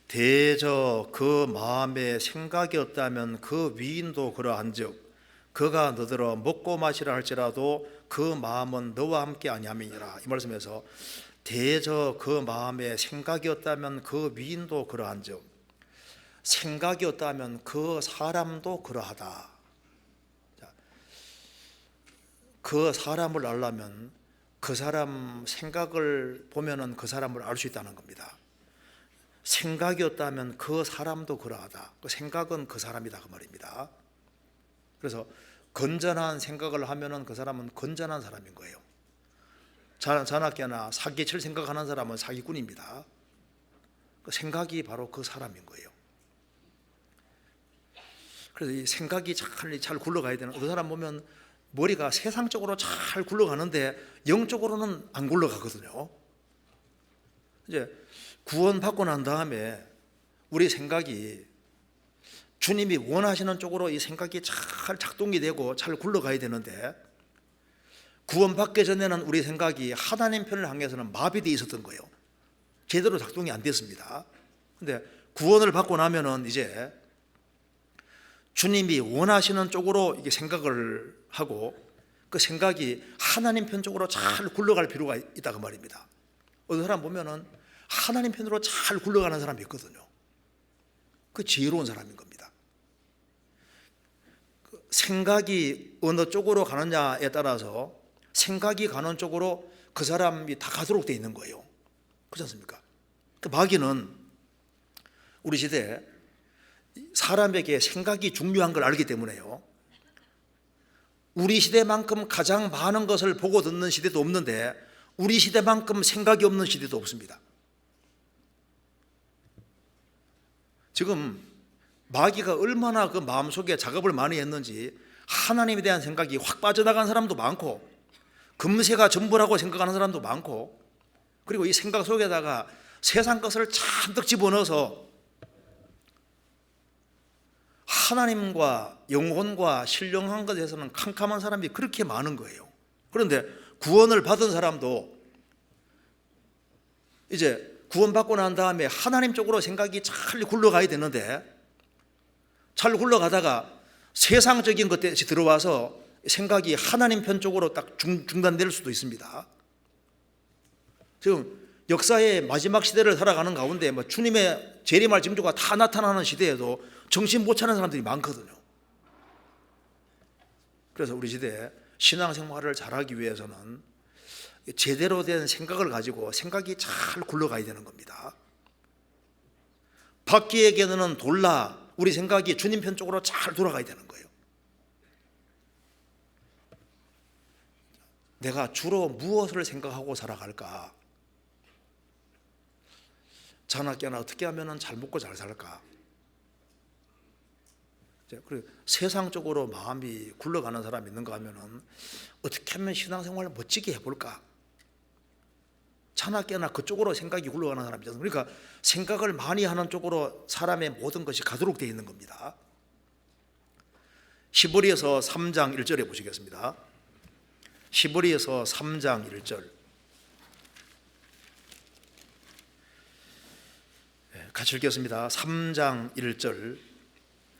대저 그 마음에 생각이 없다면 그 위인도 그러한즉 그가 너더러 먹고 마시라 할지라도 그 마음은 너와 함께 아니함이니라. 이 말씀에서 대저 그 마음에 생각이 없다면 그 위인도 그러한즉, 생각이 없다면 그 사람도 그러하다. 그 사람을 알려면 그 사람 생각을 보면은 그 사람을 알 수 있다는 겁니다. 생각이 없다면 그 사람도 그러하다. 그 생각은 그 사람이다 그 말입니다. 그래서 건전한 생각을 하면은 그 사람은 건전한 사람인 거예요. 자나깨나 사기칠 생각하는 사람은 사기꾼입니다. 그 생각이 바로 그 사람인 거예요. 그래서 이 생각이 잘 굴러가야 되는, 어떤 사람 보면 머리가 세상적으로 잘 굴러가는데 영적으로는 안 굴러가거든요. 이제 구원받고 난 다음에 우리 생각이 주님이 원하시는 쪽으로 이 생각이 잘 작동이 되고 잘 굴러가야 되는데, 구원받기 전에는 우리 생각이 하나님 편을 향해서는 마비되어 있었던 거예요. 제대로 작동이 안 됐습니다. 근데 구원을 받고 나면은 이제 주님이 원하시는 쪽으로 이게 생각을 하고 그 생각이 하나님 편 쪽으로 잘 굴러갈 필요가 있다 그 말입니다. 어떤 사람 보면은 하나님 편으로 잘 굴러가는 사람이 있거든요. 그 지혜로운 사람인 겁니다. 그 생각이 어느 쪽으로 가느냐에 따라서 생각이 가는 쪽으로 그 사람이 다 가도록 되어 있는 거예요. 그렇지 않습니까? 그 마귀는 우리 시대에 사람에게 생각이 중요한 걸 알기 때문에요, 우리 시대만큼 가장 많은 것을 보고 듣는 시대도 없는데 우리 시대만큼 생각이 없는 시대도 없습니다. 지금 마귀가 얼마나 그 마음속에 작업을 많이 했는지 하나님에 대한 생각이 확 빠져나간 사람도 많고, 금세가 전부라고 생각하는 사람도 많고, 그리고 이 생각 속에다가 세상 것을 잔뜩 집어넣어서 하나님과 영혼과 신령한 것에서는 캄캄한 사람이 그렇게 많은 거예요. 그런데 구원을 받은 사람도 이제 구원받고 난 다음에 하나님 쪽으로 생각이 잘 굴러가야 되는데, 잘 굴러가다가 세상적인 것들이 들어와서 생각이 하나님 편 쪽으로 딱 중단될 수도 있습니다. 지금 역사의 마지막 시대를 살아가는 가운데 주님의 재림할 징조가 다 나타나는 시대에도 정신 못 차리는 사람들이 많거든요. 그래서 우리 시대에 신앙생활을 잘하기 위해서는 제대로 된 생각을 가지고 생각이 잘 굴러가야 되는 겁니다. 바퀴에게는 돌라. 우리 생각이 주님 편 쪽으로 잘 돌아가야 되는 거예요. 내가 주로 무엇을 생각하고 살아갈까? 자나깨나 어떻게 하면 잘 먹고 잘 살까? 그리고 세상적으로 마음이 굴러가는 사람이 있는가 하면은 어떻게 하면 신앙생활을 멋지게 해볼까? 자나깨나 그쪽으로 생각이 굴러가는 사람이 있잖아요. 그러니까 생각을 많이 하는 쪽으로 사람의 모든 것이 가도록 되어 있는 겁니다. 히브리서 3장 1절에 보시겠습니다. 히브리서 3장 1절 같이 읽겠습니다. 3장 1절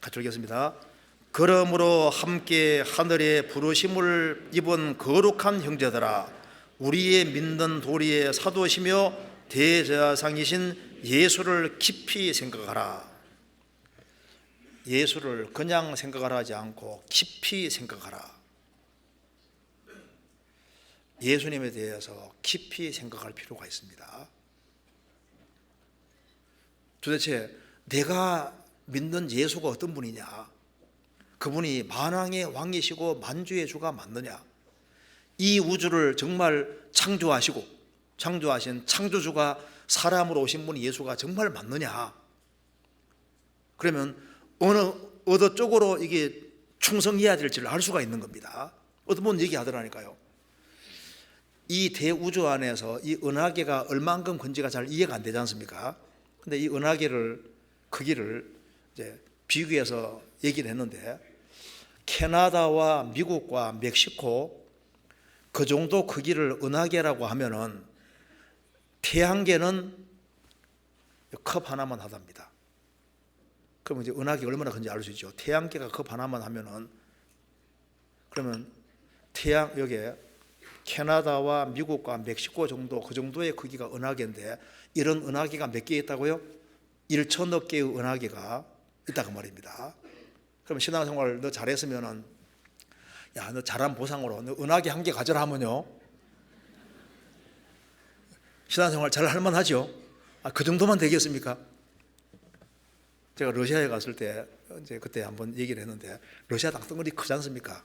같이 읽겠습니다. 그러므로 함께 하늘의 부르심을 입은 거룩한 형제들아, 우리의 믿는 도리의 사도시며 대제사장이신 예수를 깊이 생각하라. 예수를 그냥 생각하라 하지 않고 깊이 생각하라. 예수님에 대해서 깊이 생각할 필요가 있습니다. 도대체 내가 믿는 예수가 어떤 분이냐? 그분이 만왕의 왕이시고 만주의 주가 맞느냐? 이 우주를 정말 창조하신 창조주가 사람으로 오신 분이 예수가 정말 맞느냐? 그러면 어느 쪽으로 이게 충성해야 될지를 알 수가 있는 겁니다. 어떤 분은 얘기하더라니까요. 이 대우주 안에서 이 은하계가 얼만큼 큰지가 잘 이해가 안 되지 않습니까? 근데 이 은하계를 크기를 이제 비교해서 얘기를 했는데, 캐나다와 미국과 멕시코 그 정도 크기를 은하계라고 하면은 태양계는 컵 하나만 하답니다. 그러면 이제 은하계가 얼마나 큰지 알 수 있죠. 태양계가 컵 하나만 하면은, 그러면 여기에 캐나다와 미국과 멕시코 정도, 그 정도의 크기가 은하계인데, 이런 은하계가 몇 개 있다고요? 1천억 개의 은하계가 있다고 말입니다. 그럼 신앙생활 너 잘했으면은, 야, 너 잘한 보상으로 너 은하계 한 개 가져라 하면요, 신앙생활 잘 할 만하죠. 그 정도만 되겠습니까? 제가 러시아에 갔을 때 이제 그때 한번 얘기를 했는데, 러시아 땅덩어리 크지 않습니까?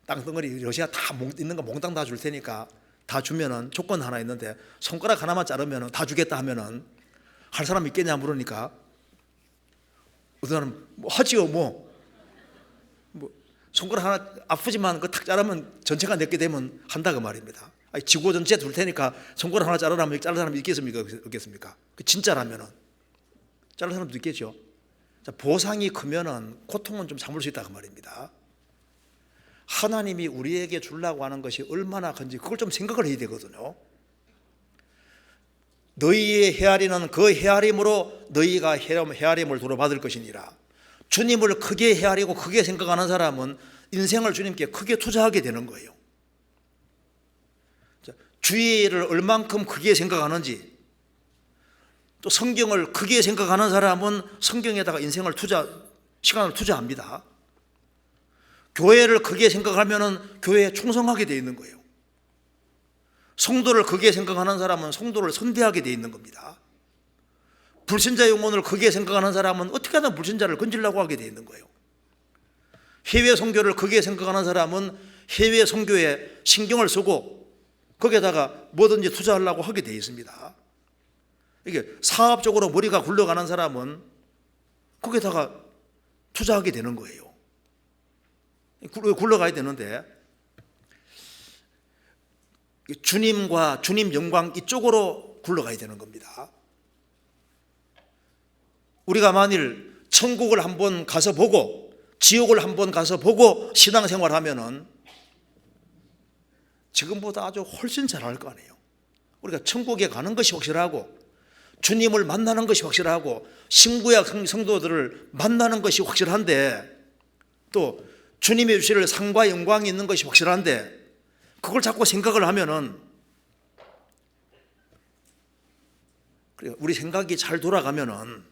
땅덩어리 러시아 다 있는 거 몽땅 다 줄 테니까 다 주면은 조건 하나 있는데, 손가락 하나만 자르면은 다 주겠다 하면은 할 사람 있겠냐 물으니까 어떤 사람은 뭐 하지요. 뭐 손가락 하나 아프지만 그 탁 자르면 전체가 내게 되면 한다 그 말입니다. 아니, 지구 전체 둘 테니까 손가락 하나 자르라면 자를 사람이 있겠습니까? 없겠습니까? 진짜라면은 자를 사람도 있겠죠. 자, 보상이 크면은 고통은 좀 참을 수 있다 그 말입니다. 하나님이 우리에게 주려고 하는 것이 얼마나 큰지 그걸 좀 생각을 해야 되거든요. 너희의 헤아리는 그 헤아림으로 너희가 헤아림을 도로받을 것이니라. 주님을 크게 헤아리고 크게 생각하는 사람은 인생을 주님께 크게 투자하게 되는 거예요. 주의를 얼만큼 크게 생각하는지, 또 성경을 크게 생각하는 사람은 성경에다가 인생을 시간을 투자합니다. 교회를 크게 생각하면 교회에 충성하게 되어 있는 거예요. 성도를 크게 생각하는 사람은 성도를 선대하게 되어 있는 겁니다. 불신자 영혼을 크게 생각하는 사람은 어떻게 하든 불신자를 건지려고 하게 되어 있는 거예요. 해외 선교를 크게 생각하는 사람은 해외 선교에 신경을 쓰고 거기에다가 뭐든지 투자하려고 하게 되어 있습니다. 이게 사업적으로 머리가 굴러가는 사람은 거기에다가 투자하게 되는 거예요. 굴러가야 되는데, 주님과 주님 영광 이쪽으로 굴러가야 되는 겁니다. 우리가 만일 천국을 한번 가서 보고 지옥을 한번 가서 보고 신앙생활 하면은 지금보다 아주 훨씬 잘할 거 아니에요. 우리가 천국에 가는 것이 확실하고 주님을 만나는 것이 확실하고 신구약 성도들을 만나는 것이 확실한데, 또 주님의 주실 상과 영광이 있는 것이 확실한데, 그걸 자꾸 생각을 하면은 우리 생각이 잘 돌아가면은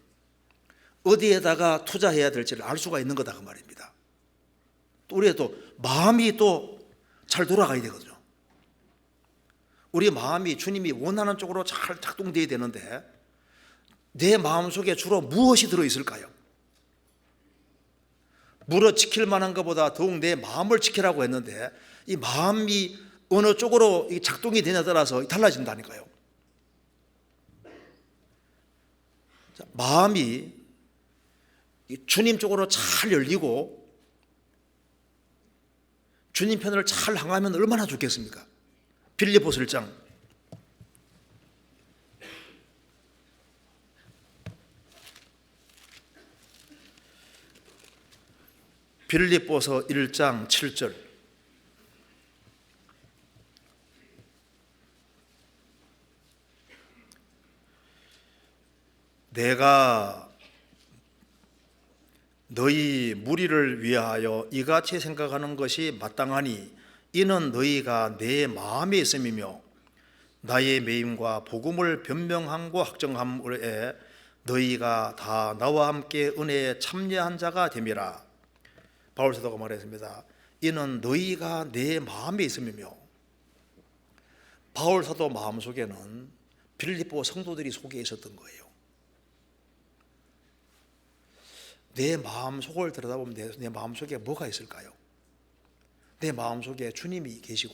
어디에다가 투자해야 될지를 알 수가 있는 거다 그 말입니다. 또 우리의 또 마음이 또 잘 돌아가야 되거든요. 우리 마음이 주님이 원하는 쪽으로 잘 작동돼야 되는데, 내 마음속에 주로 무엇이 들어있을까요? 물어 지킬 만한 것보다 더욱 내 마음을 지키라고 했는데 이 마음이 어느 쪽으로 작동이 되냐에 따라서 달라진다니까요. 마음이 주님 쪽으로 잘 열리고 주님 편을 잘 향하면 얼마나 좋겠습니까? 빌립보서 1장 빌립보서 1장 7절 내가 너희 무리를 위하여 이같이 생각하는 것이 마땅하니 이는 너희가 내 마음에 있음이며 나의 매임과 복음을 변명함과 확정함에 너희가 다 나와 함께 은혜에 참여한 자가 됨이라. 바울 사도가 말했습니다. 이는 너희가 내 마음에 있음이며, 바울 사도 마음속에는 빌립보 성도들이 속에 있었던 거예요. 내 마음속을 들여다보면 내 마음속에 뭐가 있을까요? 내 마음속에 주님이 계시고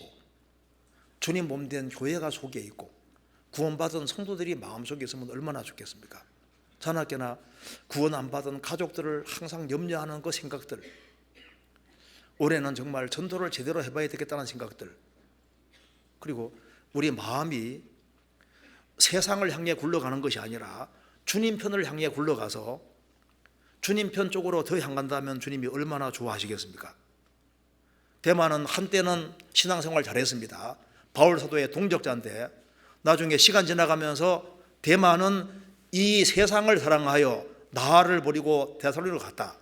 주님 몸된 교회가 속에 있고 구원받은 성도들이 마음속에 있으면 얼마나 좋겠습니까? 자나깨나 구원 안 받은 가족들을 항상 염려하는 그 생각들, 올해는 정말 전도를 제대로 해봐야 되겠다는 생각들, 그리고 우리 마음이 세상을 향해 굴러가는 것이 아니라 주님 편을 향해 굴러가서 주님 편 쪽으로 더 향한다면 주님이 얼마나 좋아하시겠습니까? 대만은 한때는 신앙생활 잘했습니다. 바울 사도의 동역자인데 나중에 시간 지나가면서 대만은 이 세상을 사랑하여 나를 버리고 데살로니가로 갔다.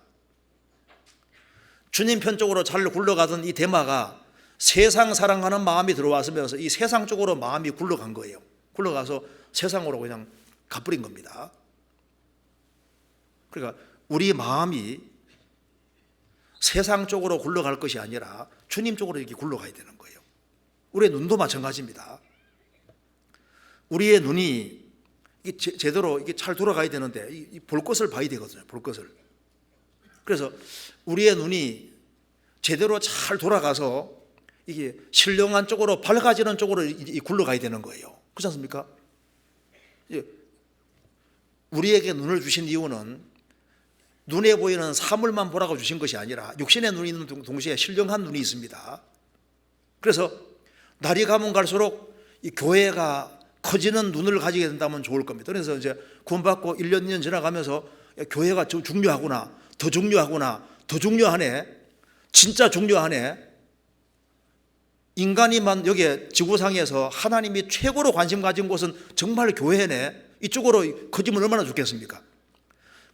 주님 편 쪽으로 잘 굴러가던 이 대마가 세상 사랑하는 마음이 들어왔으면서 이 세상 쪽으로 마음이 굴러간 거예요. 굴러가서 세상으로 그냥 가버린 겁니다. 그러니까 우리 마음이 세상 쪽으로 굴러갈 것이 아니라 주님 쪽으로 이렇게 굴러가야 되는 거예요. 우리의 눈도 마찬가지입니다. 우리의 눈이 제대로 이게 잘 돌아가야 되는데 볼 것을 봐야 되거든요. 볼 것을. 그래서 우리의 눈이 제대로 잘 돌아가서 이게 신령한 쪽으로 밝아지는 쪽으로 굴러가야 되는 거예요. 그렇지 않습니까? 우리에게 눈을 주신 이유는 눈에 보이는 사물만 보라고 주신 것이 아니라 육신의 눈이 있는 동시에 신령한 눈이 있습니다. 그래서 날이 가면 갈수록 이 교회가 커지는 눈을 가지게 된다면 좋을 겁니다. 그래서 이제 구원받고 1년, 2년 지나가면서 교회가 중요하구나, 더 중요하구나, 더 중요하네, 진짜 중요하네. 인간이만 여기 지구상에서 하나님이 최고로 관심 가진 곳은 정말 교회네. 이쪽으로 커지면 얼마나 좋겠습니까?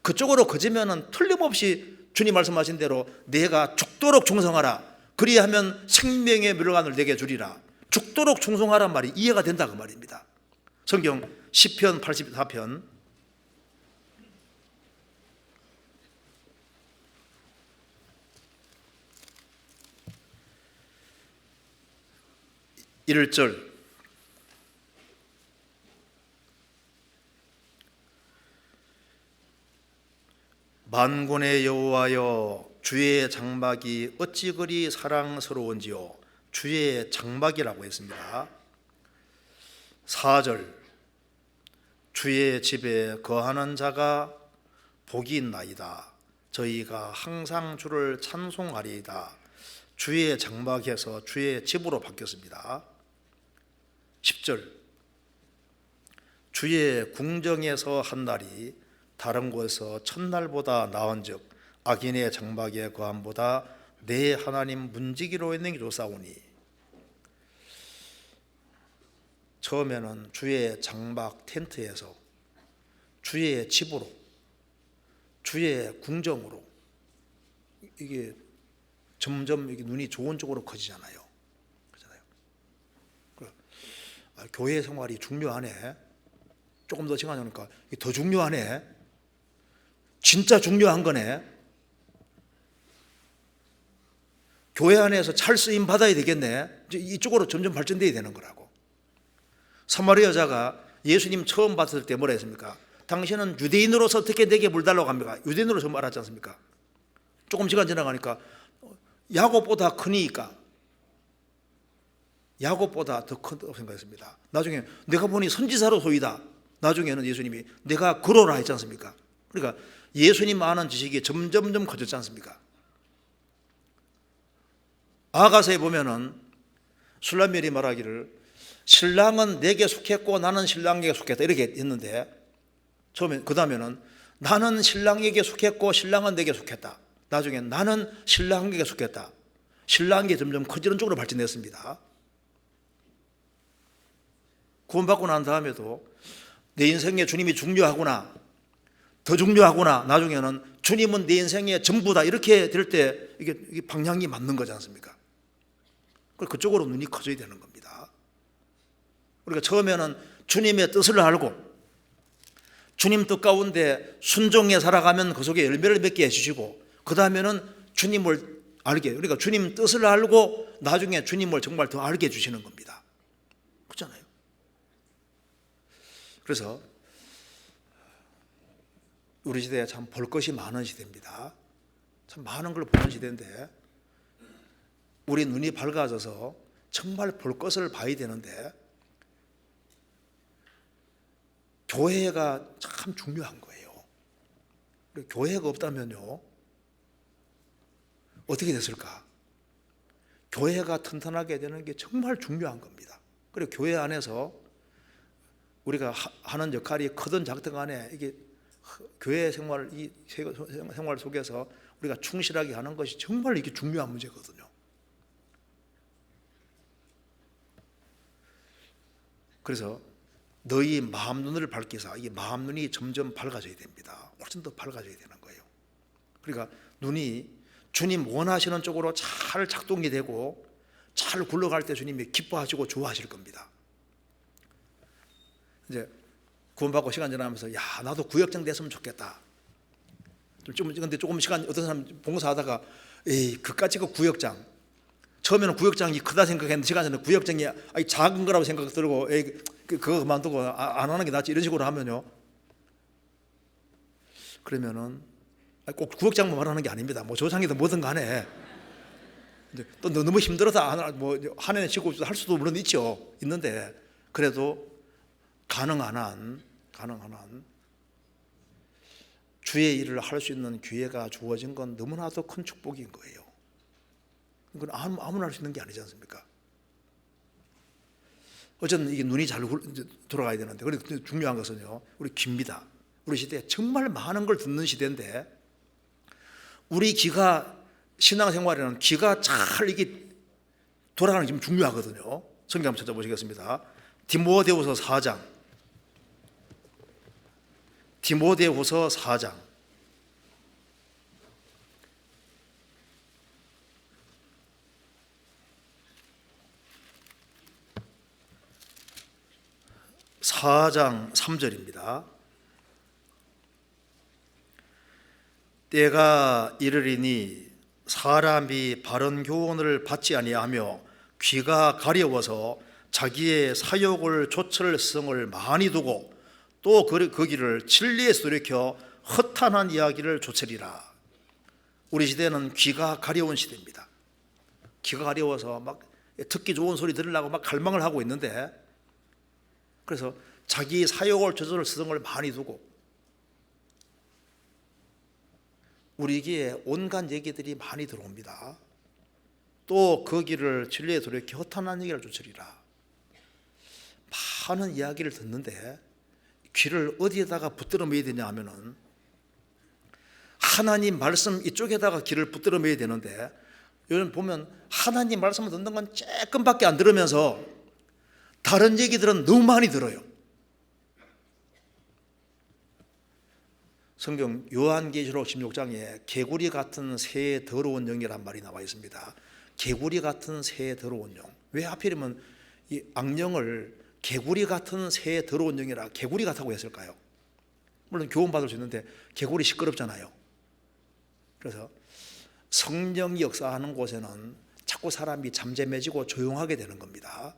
그쪽으로 커지면은 틀림없이 주님 말씀하신 대로 내가 죽도록 충성하라. 그리하면 생명의 멸관을 내게 주리라. 죽도록 충성하란 말이 이해가 된다 그 말입니다. 성경 시편 84편 1절 만군의 여호와여 주의 장막이 어찌 그리 사랑스러운지요. 주의 장막이라고 했습니다. 4절 주의 집에 거하는 자가 복이 있나이다. 저희가 항상 주를 찬송하리이다. 주의 장막에서 주의 집으로 바뀌었습니다. 10절 주의 궁정에서 한 날이 다른 곳에서 첫날보다 나은즉 악인의 장막의 거함보다 내 하나님 문지기로 있는 게 좋사오니. 처음에는 주의 장막 텐트에서 주의 집으로 주의 궁정으로 이게 점점 이게 눈이 좋은 쪽으로 커지잖아요. 그렇잖아요. 교회 생활이 중요하네. 조금 더 시간 오니까 더 중요하네. 진짜 중요한 거네. 교회 안에서 잘 쓰임 받아야 되겠네. 이쪽으로 점점 발전돼야 되는 거라고. 사마리아 여자가 예수님 처음 봤을 때 뭐라 했습니까? 당신은 유대인으로서 어떻게 내게 물 달라고 합니까? 유대인으로서 말하지 않습니까? 조금 시간 지나가니까 야곱보다 크니까 야곱보다 더 크다고 생각했습니다. 나중에 내가 보니 선지자로 소이다. 나중에는 예수님이 내가 그러라 했지 않습니까? 그러니까 예수님 아는 지식이 점점점 커졌지 않습니까? 아가서에 보면은 술라멜이 말하기를 신랑은 내게 속했고 나는 신랑에게 속했다 이렇게 했는데, 처음에 그 다음에는 나는 신랑에게 속했고 신랑은 내게 속했다. 나중에 나는 신랑에게 속했다. 신랑에게 점점 커지는 쪽으로 발전했습니다. 구원받고 난 다음에도 내 인생에 주님이 중요하구나, 더 중요하구나, 나중에는 주님은 내 인생의 전부다 이렇게 될 때 이게 방향이 맞는 거지 않습니까? 그쪽으로 눈이 커져야 되는 겁니다. 우리가 처음에는 주님의 뜻을 알고 주님 뜻 가운데 순종해 살아가면 그 속에 열매를 맺게 해주시고, 그 다음에는 주님을 알게, 그러니까 주님 뜻을 알고 나중에 주님을 정말 더 알게 해주시는 겁니다. 그렇잖아요. 그래서 우리 시대에 참 볼 것이 많은 시대입니다. 참 많은 걸 보는 시대인데 우리 눈이 밝아져서 정말 볼 것을 봐야 되는데 교회가 참 중요한 거예요. 교회가 없다면요 어떻게 됐을까? 교회가 튼튼하게 되는 게 정말 중요한 겁니다. 그리고 교회 안에서 우리가 하는 역할이 크든 작든 간에 이게 교회 생활, 이 생활 속에서 우리가 충실하게 하는 것이 정말 이게 중요한 문제거든요. 그래서 너희 마음 눈을 밝히사, 이 마음 눈이 점점 밝아져야 됩니다. 훨씬 더 밝아져야 되는 거예요. 그러니까 눈이 주님 원하시는 쪽으로 잘 작동이 되고 잘 굴러갈 때 주님이 기뻐하시고 좋아하실 겁니다. 이제 구원받고 시간 지나면서 야 나도 구역장 됐으면 좋겠다. 근데 조금 시간 어떤 사람 봉사하다가 에이 그까짓 거 구역장. 처음에는 구역장이 크다 생각했는데 시간 지나면 구역장이 작은 거라고 생각 들고 에이 그거 그만두고 안 하는 게 낫지 이런 식으로 하면요. 그러면은 꼭 구역장만 말하는 게 아닙니다. 뭐 조장이든 뭐든 간에 또 너무 힘들어서 뭐 한 해는 쉬고 할 수도 물론 있는데 그래도 가능한 한 주의 일을 할 수 있는 기회가 주어진 건 너무나도 큰 축복인 거예요. 이건 아무나 할 수 있는 게 아니지 않습니까? 어쨌든 이게 눈이 잘 돌아가야 되는데, 그리고 중요한 것은요, 우리 귀입니다. 우리 시대에 정말 많은 걸 듣는 시대인데, 우리 귀가 신앙생활에는 귀가 잘 이게 돌아가는 게 좀 중요하거든요. 성경 한번 찾아보시겠습니다. 디모데후서 4장. 디모데후서 4장. (4장) 3절입니다. 때가 이르리니 사람이 바른 교훈을 받지 아니하며 귀가 가려워서 자기의 사욕을 좇을 성을 많이 두고 또 그 길을 진리에서 돌이켜 허탄한 이야기를 좇으리라. 우리 시대는 귀가 가려운 시대입니다. 귀가 가려워서 막 듣기 좋은 소리 들으려고 막 갈망을 하고 있는데, 그래서 자기 사욕을 좇을 성을 많이 두고 우리 귀에 온갖 얘기들이 많이 들어옵니다. 또 그 길을 진리에 돌이켜 허탄한 얘기를 좇으리라. 많은 이야기를 듣는데 귀를 어디에다가 붙들어 매야 되냐 하면은 하나님 말씀 이쪽에다가 귀를 붙들어 매야 되는데, 요즘 보면 하나님 말씀을 듣는 건 조금밖에 안 들으면서 다른 얘기들은 너무 많이 들어요. 성경 요한계시록 16장에 개구리 같은 새의 더러운 영이란 말이 나와 있습니다. 개구리 같은 새의 더러운 영. 왜 하필이면 이 악령을 개구리 같은 새의 더러운 영이라 개구리 같다고 했을까요? 물론 교훈받을 수 있는데 개구리 시끄럽잖아요. 그래서 성령이 역사하는 곳에는 자꾸 사람이 잠잠해지고 조용하게 되는 겁니다.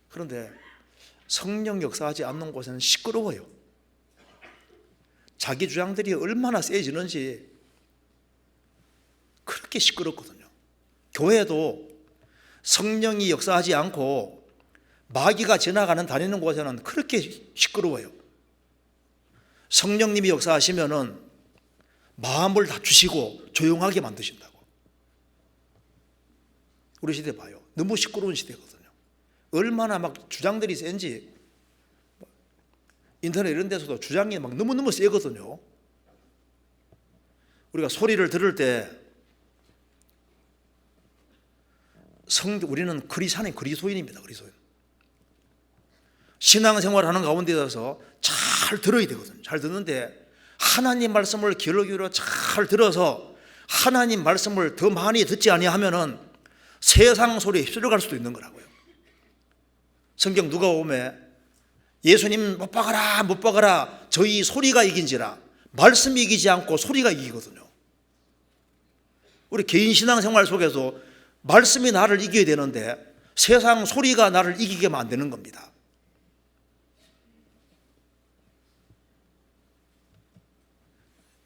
그런데 성령 역사하지 않는 곳에는 시끄러워요. 자기 주장들이 얼마나 세지는지 그렇게 시끄럽거든요. 교회도 성령이 역사하지 않고 마귀가 지나가는 다니는 곳에는 그렇게 시끄러워요. 성령님이 역사하시면은 마음을 낮추시고 조용하게 만드신다고. 우리 시대 봐요. 너무 시끄러운 시대거든요. 얼마나 막 주장들이 센지, 인터넷 이런 데서도 주장이 막 너무너무 세거든요. 우리가 소리를 들을 때 우리는 그리스도인입니다. 그리스도인. 신앙생활 하는 가운데서 잘 들어야 되거든요. 잘 듣는데 하나님 말씀을 귀를 기울여 잘 들어서 하나님 말씀을 더 많이 듣지 아니하면은 세상 소리에 휩쓸려갈 수도 있는 거라고요. 성경 누가 보면 예수님 못 박아라 못 박아라 저희 소리가 이긴지라. 말씀이 이기지 않고 소리가 이기거든요. 우리 개인 신앙생활 속에서 말씀이 나를 이겨야 되는데 세상 소리가 나를 이기게 만드는 겁니다.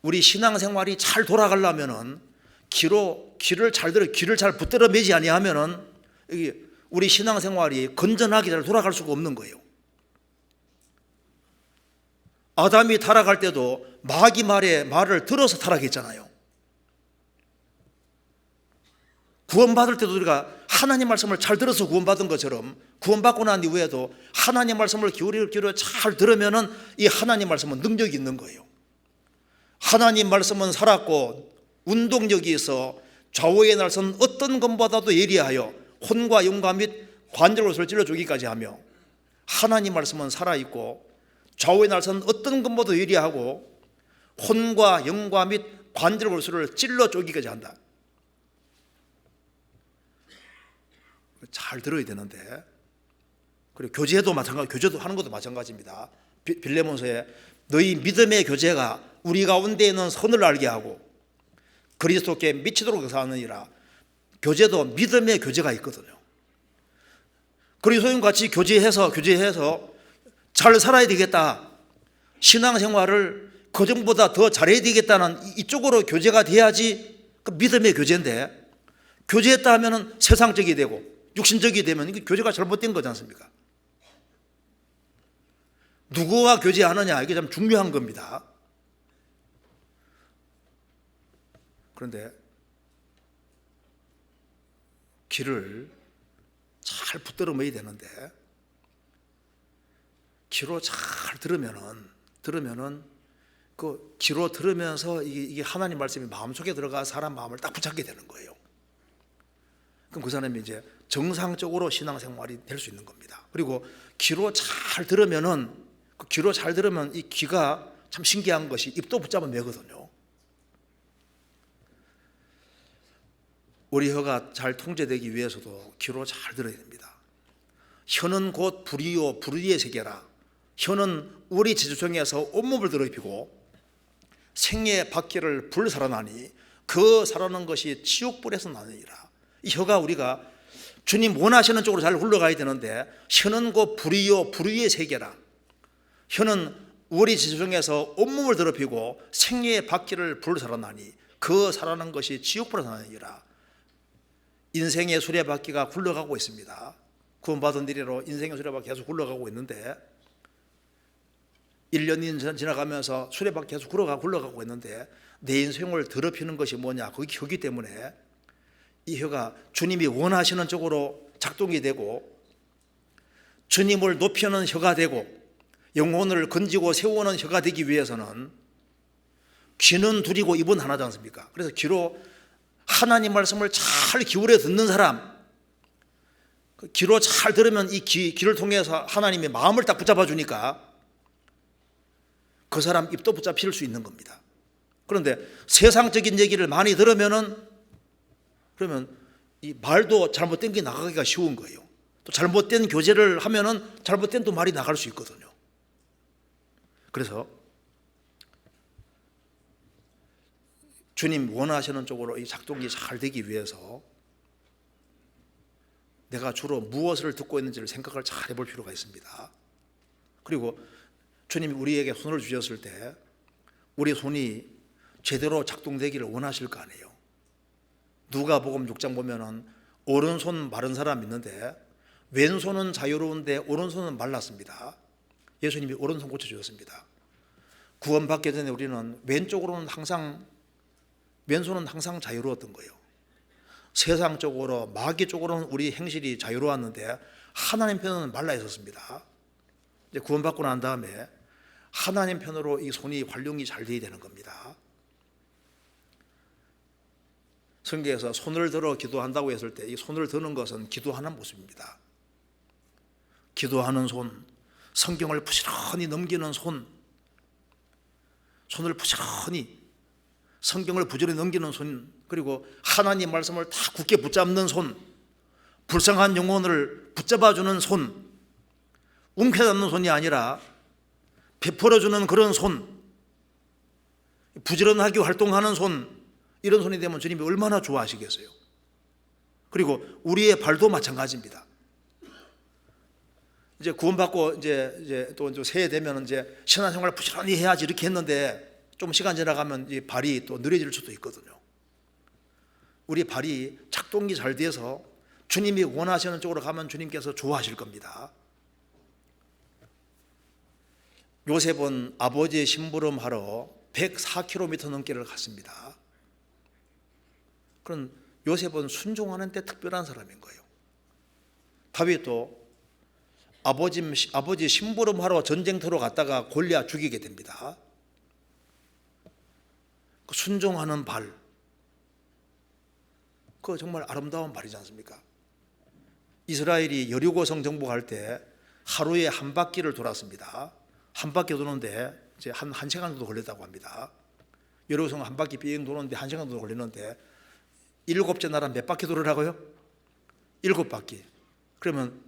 우리 신앙생활이 잘 돌아가려면은 귀를 잘 붙들어 매지 아니하면은 우리 신앙생활이 건전하게 잘 돌아갈 수가 없는 거예요. 아담이 타락할 때도 마귀 말을 들어서 타락했잖아요. 구원받을 때도 우리가 하나님 말씀을 잘 들어서 구원받은 것처럼 구원받고 난 이후에도 하나님 말씀을 기울여 잘 들으면은 이 하나님 말씀은 능력이 있는 거예요. 하나님 말씀은 살았고 운동력이 있어 좌우의 날선 어떤 것보다도 예리하여 혼과 영과 및 관절을 찔러 죽이기까지 하며 하나님 말씀은 살아있고 좌우의 날선 어떤 것보다도 예리하고 혼과 영과 및 관절골수를 찔러 쪼기까지 한다. 잘 들어야 되는데, 그리고 교제도 마찬가지, 교제도 하는 것도 마찬가지입니다. 빌레몬서에 너희 믿음의 교제가 우리 가운데 있는 선을 알게 하고 그리스도께 미치도록 역사하느니라. 교제도 믿음의 교제가 있거든요. 그리스도인 같이 교제해서 잘 살아야 되겠다. 신앙생활을 그전보다 더 잘해야 되겠다는 이쪽으로 교제가 돼야지 그 믿음의 교제인데, 교제했다 하면은 세상적이 되고 육신적이 되면 이게 교제가 잘못된 거지 않습니까? 누구와 교제하느냐, 이게 참 중요한 겁니다. 그런데 귀를 잘 붙들어 매야 되는데, 귀로 잘 들으면은 그 귀로 들으면서 이게 하나님 말씀이 마음속에 들어가 사람 마음을 딱 붙잡게 되는 거예요. 그럼 그 사람이 이제 정상적으로 신앙생활이 될 수 있는 겁니다. 그리고 귀로 잘 들으면은, 그 귀로 잘 들으면 이 귀가 참 신기한 것이 입도 붙잡아 매거든요. 우리 혀가 잘 통제되기 위해서도 귀로 잘 들어야 됩니다. 혀는 곧 불이요 불의의 세계라. 혀는 우리 지주청에서 온몸을 더럽히고 생의 바퀴를 불살아나니 그 살아난 것이 지옥불에서 나느니라. 이 혀가 우리가 주님 원하시는 쪽으로 잘 굴러가야 되는데, 혀는 곧 불이요 불의의 세계라. 혀는 우리 지주청에서 온몸을 더럽히고 생의 바퀴를 불살아나니 그 살아난 것이 지옥불에서 나느니라. 인생의 수레바퀴가 굴러가고 있습니다. 구원받은 이래로 인생의 수레바퀴 계속 굴러가고 있는데, 1년, 2년 지나가면서 수레바퀴 계속 굴러가고 있는데, 내 인생을 더럽히는 것이 뭐냐? 그게 혀기 때문에 이 혀가 주님이 원하시는 쪽으로 작동이 되고 주님을 높이는 혀가 되고 영혼을 건지고 세우는 혀가 되기 위해서는 귀는 둘이고 입은 하나지 않습니까? 그래서 귀로 하나님 말씀을 잘 기울여 듣는 사람, 귀로 잘 들으면 이 귀를 통해서 하나님의 마음을 딱 붙잡아 주니까 그 사람 입도 붙잡힐 수 있는 겁니다. 그런데 세상적인 얘기를 많이 들으면은, 그러면 이 말도 잘못된 게 나가기가 쉬운 거예요. 또 잘못된 교제를 하면은 잘못된 또 말이 나갈 수 있거든요. 그래서 주님 원하시는 쪽으로 이 작동이 잘 되기 위해서 내가 주로 무엇을 듣고 있는지를 생각을 잘 해볼 필요가 있습니다. 그리고 주님이 우리에게 손을 주셨을 때 우리 손이 제대로 작동되기를 원하실 거 아니에요. 누가복음 6장 보면은 오른손 마른 사람 있는데 왼손은 자유로운데 오른손은 말랐습니다. 예수님이 오른손 고쳐주셨습니다. 구원받기 전에 우리는 왼손은 항상 자유로웠던 거예요. 세상적으로 마귀 쪽으로는 우리 행실이 자유로웠는데 하나님 편은 말라 있었습니다. 이제 구원받고 난 다음에 하나님 편으로 이 손이 활용이 잘 돼야 되는 겁니다. 성경에서 손을 들어 기도한다고 했을 때 이 손을 드는 것은 기도하는 모습입니다. 기도하는 손, 성경을 부지런히 넘기는 손, 손을 부지런히 성경을 부지런히 넘기는 손, 그리고 하나님 말씀을 다 굳게 붙잡는 손, 불쌍한 영혼을 붙잡아주는 손, 움켜잡는 손이 아니라 베풀어주는 그런 손, 부지런하게 활동하는 손, 이런 손이 되면 주님이 얼마나 좋아하시겠어요. 그리고 우리의 발도 마찬가지입니다. 이제 구원받고 이제 또 새해 되면 이제 신앙생활을 부지런히 해야지 이렇게 했는데 좀 시간 지나가면 이 발이 또 느려질 수도 있거든요. 우리 발이 작동이 잘 돼서 주님이 원하시는 쪽으로 가면 주님께서 좋아하실 겁니다. 요셉은 아버지의 심부름하러 104km 넘게를 갔습니다. 그런 요셉은 순종하는 데 특별한 사람인 거예요. 다윗도 아버지 심부름하러 전쟁터로 갔다가 골리앗 죽이게 됩니다. 그 순종하는 발, 그거 정말 아름다운 발이지 않습니까? 이스라엘이 여리고성 정복할 때 하루에 한 바퀴를 돌았습니다. 한 바퀴 도는데 이제 한 시간 정도 걸렸다고 합니다. 여리고성 한 바퀴 빙 도는데 1시간 정도 걸리는데 7째 나라 몇 바퀴 돌으라고요? 7바퀴. 그러면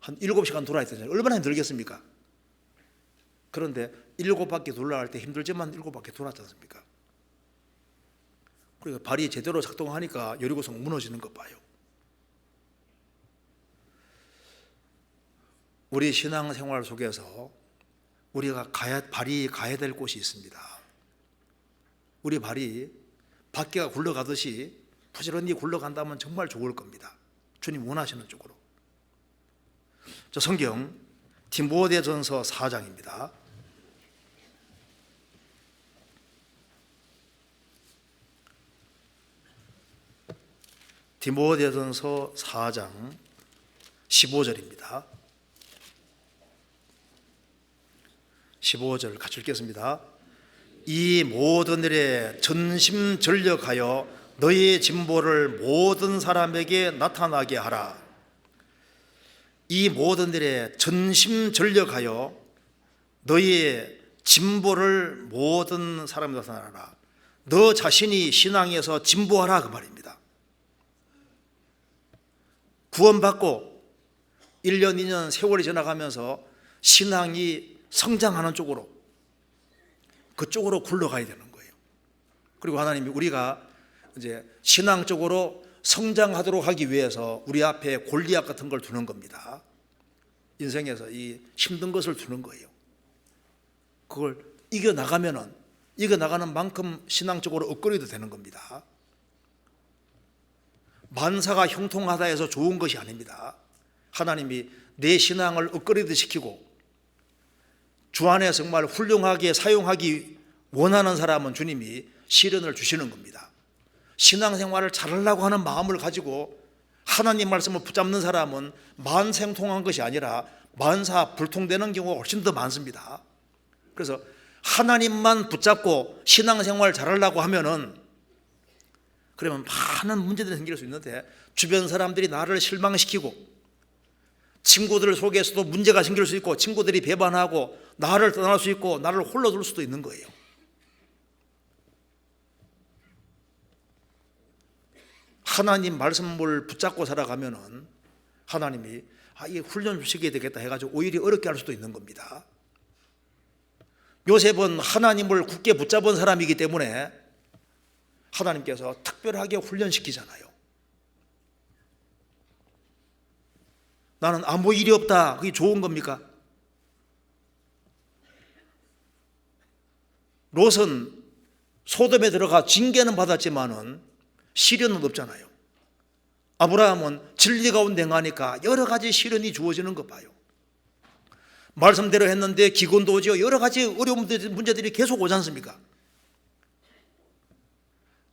한 7시간 돌아야 되잖아요. 얼마나 힘들겠습니까? 그런데 7바퀴 돌아야 할 때 힘들지만 7바퀴 돌았지 않습니까? 그리고 발이 제대로 작동하니까 여리고성 무너지는 것 봐요. 우리 신앙생활 속에서 우리가 발이 가야 될 곳이 있습니다. 우리 발이 바퀴가 굴러가듯이 부지런히 굴러간다면 정말 좋을 겁니다. 주님 원하시는 쪽으로. 저 성경 디모데전서 4장입니다. 디모데전서 4장 15절입니다. 15절 같이 읽겠습니다. 이 모든 일에 전심전력하여 너희의 진보를 모든 사람에게 나타나게 하라. 이 모든 일에 전심전력하여 너희의 진보를 모든 사람에게 나타나라. 너 자신이 신앙에서 진보하라 그 말입니다. 구원받고 1년, 2년 세월이 지나가면서 신앙이 성장하는 쪽으로, 그쪽으로 굴러가야 되는 거예요. 그리고 하나님이 우리가 이제 신앙적으로 성장하도록 하기 위해서 우리 앞에 골리앗 같은 걸 두는 겁니다. 인생에서 이 힘든 것을 두는 거예요. 그걸 이겨나가는 만큼 신앙적으로 업그레이드 되는 겁니다. 만사가 형통하다 해서 좋은 것이 아닙니다. 하나님이 내 신앙을 업그레이드 시키고 주 안에 정말 훌륭하게 사용하기 원하는 사람은 주님이 시련을 주시는 겁니다. 신앙생활을 잘하려고 하는 마음을 가지고 하나님 말씀을 붙잡는 사람은 만생통한 것이 아니라 만사 불통되는 경우가 훨씬 더 많습니다. 그래서 하나님만 붙잡고 신앙생활 잘하려고 하면은 그러면 많은 문제들이 생길 수 있는데 주변 사람들이 나를 실망시키고 친구들 속에서도 문제가 생길 수 있고 친구들이 배반하고 나를 떠날 수 있고 나를 홀로 둘 수도 있는 거예요. 하나님 말씀을 붙잡고 살아가면은 하나님이 이게 훈련 주시게 되겠다 해가지고 오히려 어렵게 할 수도 있는 겁니다. 요셉은 하나님을 굳게 붙잡은 사람이기 때문에 하나님께서 특별하게 훈련시키잖아요. 나는 아무 일이 없다. 그게 좋은 겁니까? 롯은 소돔에 들어가 징계는 받았지만은 시련은 없잖아요. 아브라함은 진리 가운데 행하니까 여러 가지 시련이 주어지는 것 봐요. 말씀대로 했는데 기근도 오죠. 여러 가지 어려운 문제들이 계속 오지 않습니까?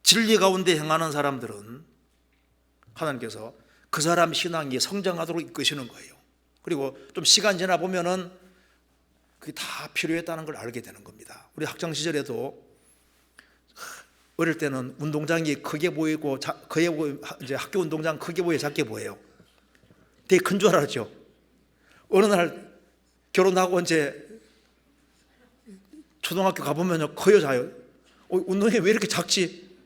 진리 가운데 행하는 사람들은 하나님께서 그 사람 신앙이 성장하도록 이끄시는 거예요. 그리고 좀 시간 지나 보면은 그게 다 필요했다는 걸 알게 되는 겁니다. 우리 학창 시절에도 어릴 때는 운동장이 크게 보이고 이제 학교 운동장 크게 보여 작게 보여요. 되게 큰 줄 알았죠. 어느 날 결혼하고 이제 초등학교 가보면요 커요 자요. 운동장이 왜 이렇게 작지?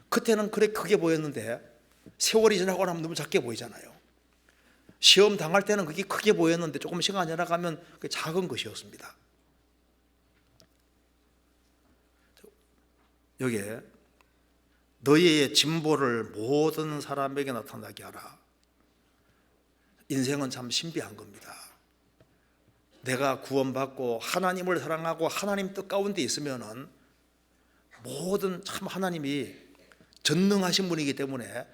그때는 그래 크게 보였는데 세월이 지나고 나면 너무 작게 보이잖아요. 시험 당할 때는 그게 크게 보였는데 조금 시간 지나가면 그게 작은 것이었습니다. 여기에 너희의 진보를 모든 사람에게 나타나게 하라. 인생은 참 신비한 겁니다. 내가 구원받고 하나님을 사랑하고 하나님 뜻 가운데 있으면은 모든 참 하나님이 전능하신 분이기 때문에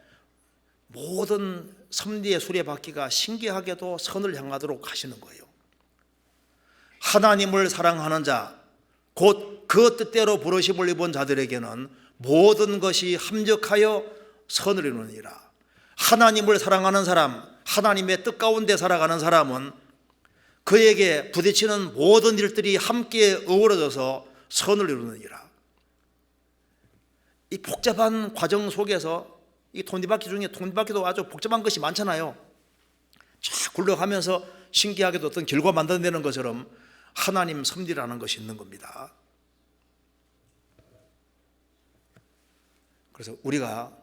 모든 섭리의 수레바퀴가 신기하게도 선을 향하도록 하시는 거예요. 하나님을 사랑하는 자, 곧 그 뜻대로 부르심을 입은 자들에게는 모든 것이 합력하여 선을 이루느니라. 하나님을 사랑하는 사람, 하나님의 뜻 가운데 살아가는 사람은 그에게 부딪히는 모든 일들이 함께 어우러져서 선을 이루느니라. 이 복잡한 과정 속에서 이 톱니바퀴 중에 톱니바퀴도 아주 복잡한 것이 많잖아요. 쫙 굴러가면서 신기하게도 어떤 결과 만들어내는 것처럼 하나님 섭리라는 것이 있는 겁니다. 그래서 우리가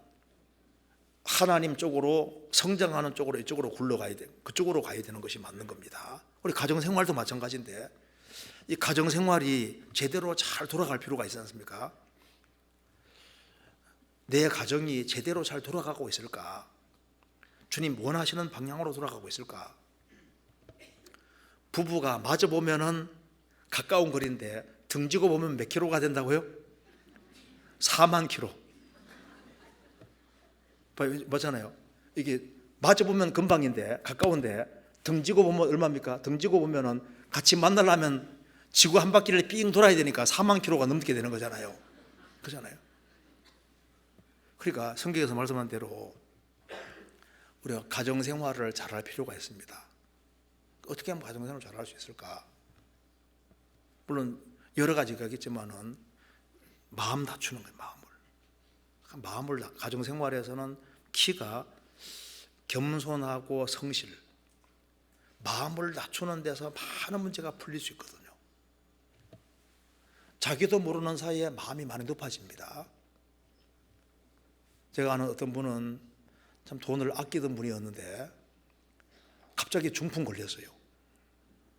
하나님 쪽으로 성장하는 쪽으로 이쪽으로 굴러가야 돼. 그쪽으로 가야 되는 것이 맞는 겁니다. 우리 가정생활도 마찬가지인데 이 가정생활이 제대로 잘 돌아갈 필요가 있지 않습니까? 내 가정이 제대로 잘 돌아가고 있을까? 주님 원하시는 방향으로 돌아가고 있을까? 부부가 마주 보면은 가까운 거리인데 등지고 보면 몇 킬로가 된다고요? 4만 킬로. 맞잖아요. 이게 마주 보면 금방인데 가까운데 등지고 보면 얼마입니까? 등지고 보면은 같이 만나려면 지구 한 바퀴를 삥 돌아야 되니까 4만 킬로가 넘게 되는 거잖아요. 그렇잖아요. 그러니까 성경에서 말씀한 대로 우리가 가정생활을 잘할 필요가 있습니다. 어떻게 하면 가정생활을 잘할 수 있을까? 물론 여러 가지가 있겠지만은 마음 낮추는 거예요. 마음을 가정생활에서는 키가 겸손하고 성실, 마음을 낮추는 데서 많은 문제가 풀릴 수 있거든요. 자기도 모르는 사이에 마음이 많이 높아집니다. 제가 아는 어떤 분은 참 돈을 아끼던 분이었는데 갑자기 중풍 걸렸어요.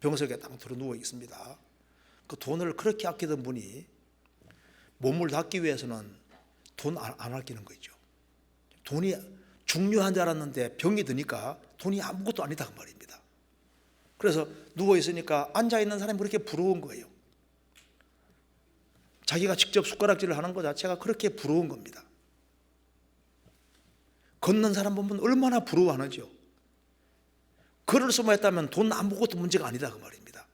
병석에 딱 들어 누워 있습니다. 그 돈을 그렇게 아끼던 분이 몸을 낫기 위해서는 돈 안 아끼는 거죠. 돈이 중요한 줄 알았는데 병이 드니까 돈이 아무것도 아니다 그 말입니다. 그래서 누워 있으니까 앉아 있는 사람이 그렇게 부러운 거예요. 자기가 직접 숟가락질을 하는 것 자체가 그렇게 부러운 겁니다. 걷는 사람 보면 얼마나 부러워하는지요. 걸을 수만 했다면 돈 아무것도 문제가 아니다 그 말입니다.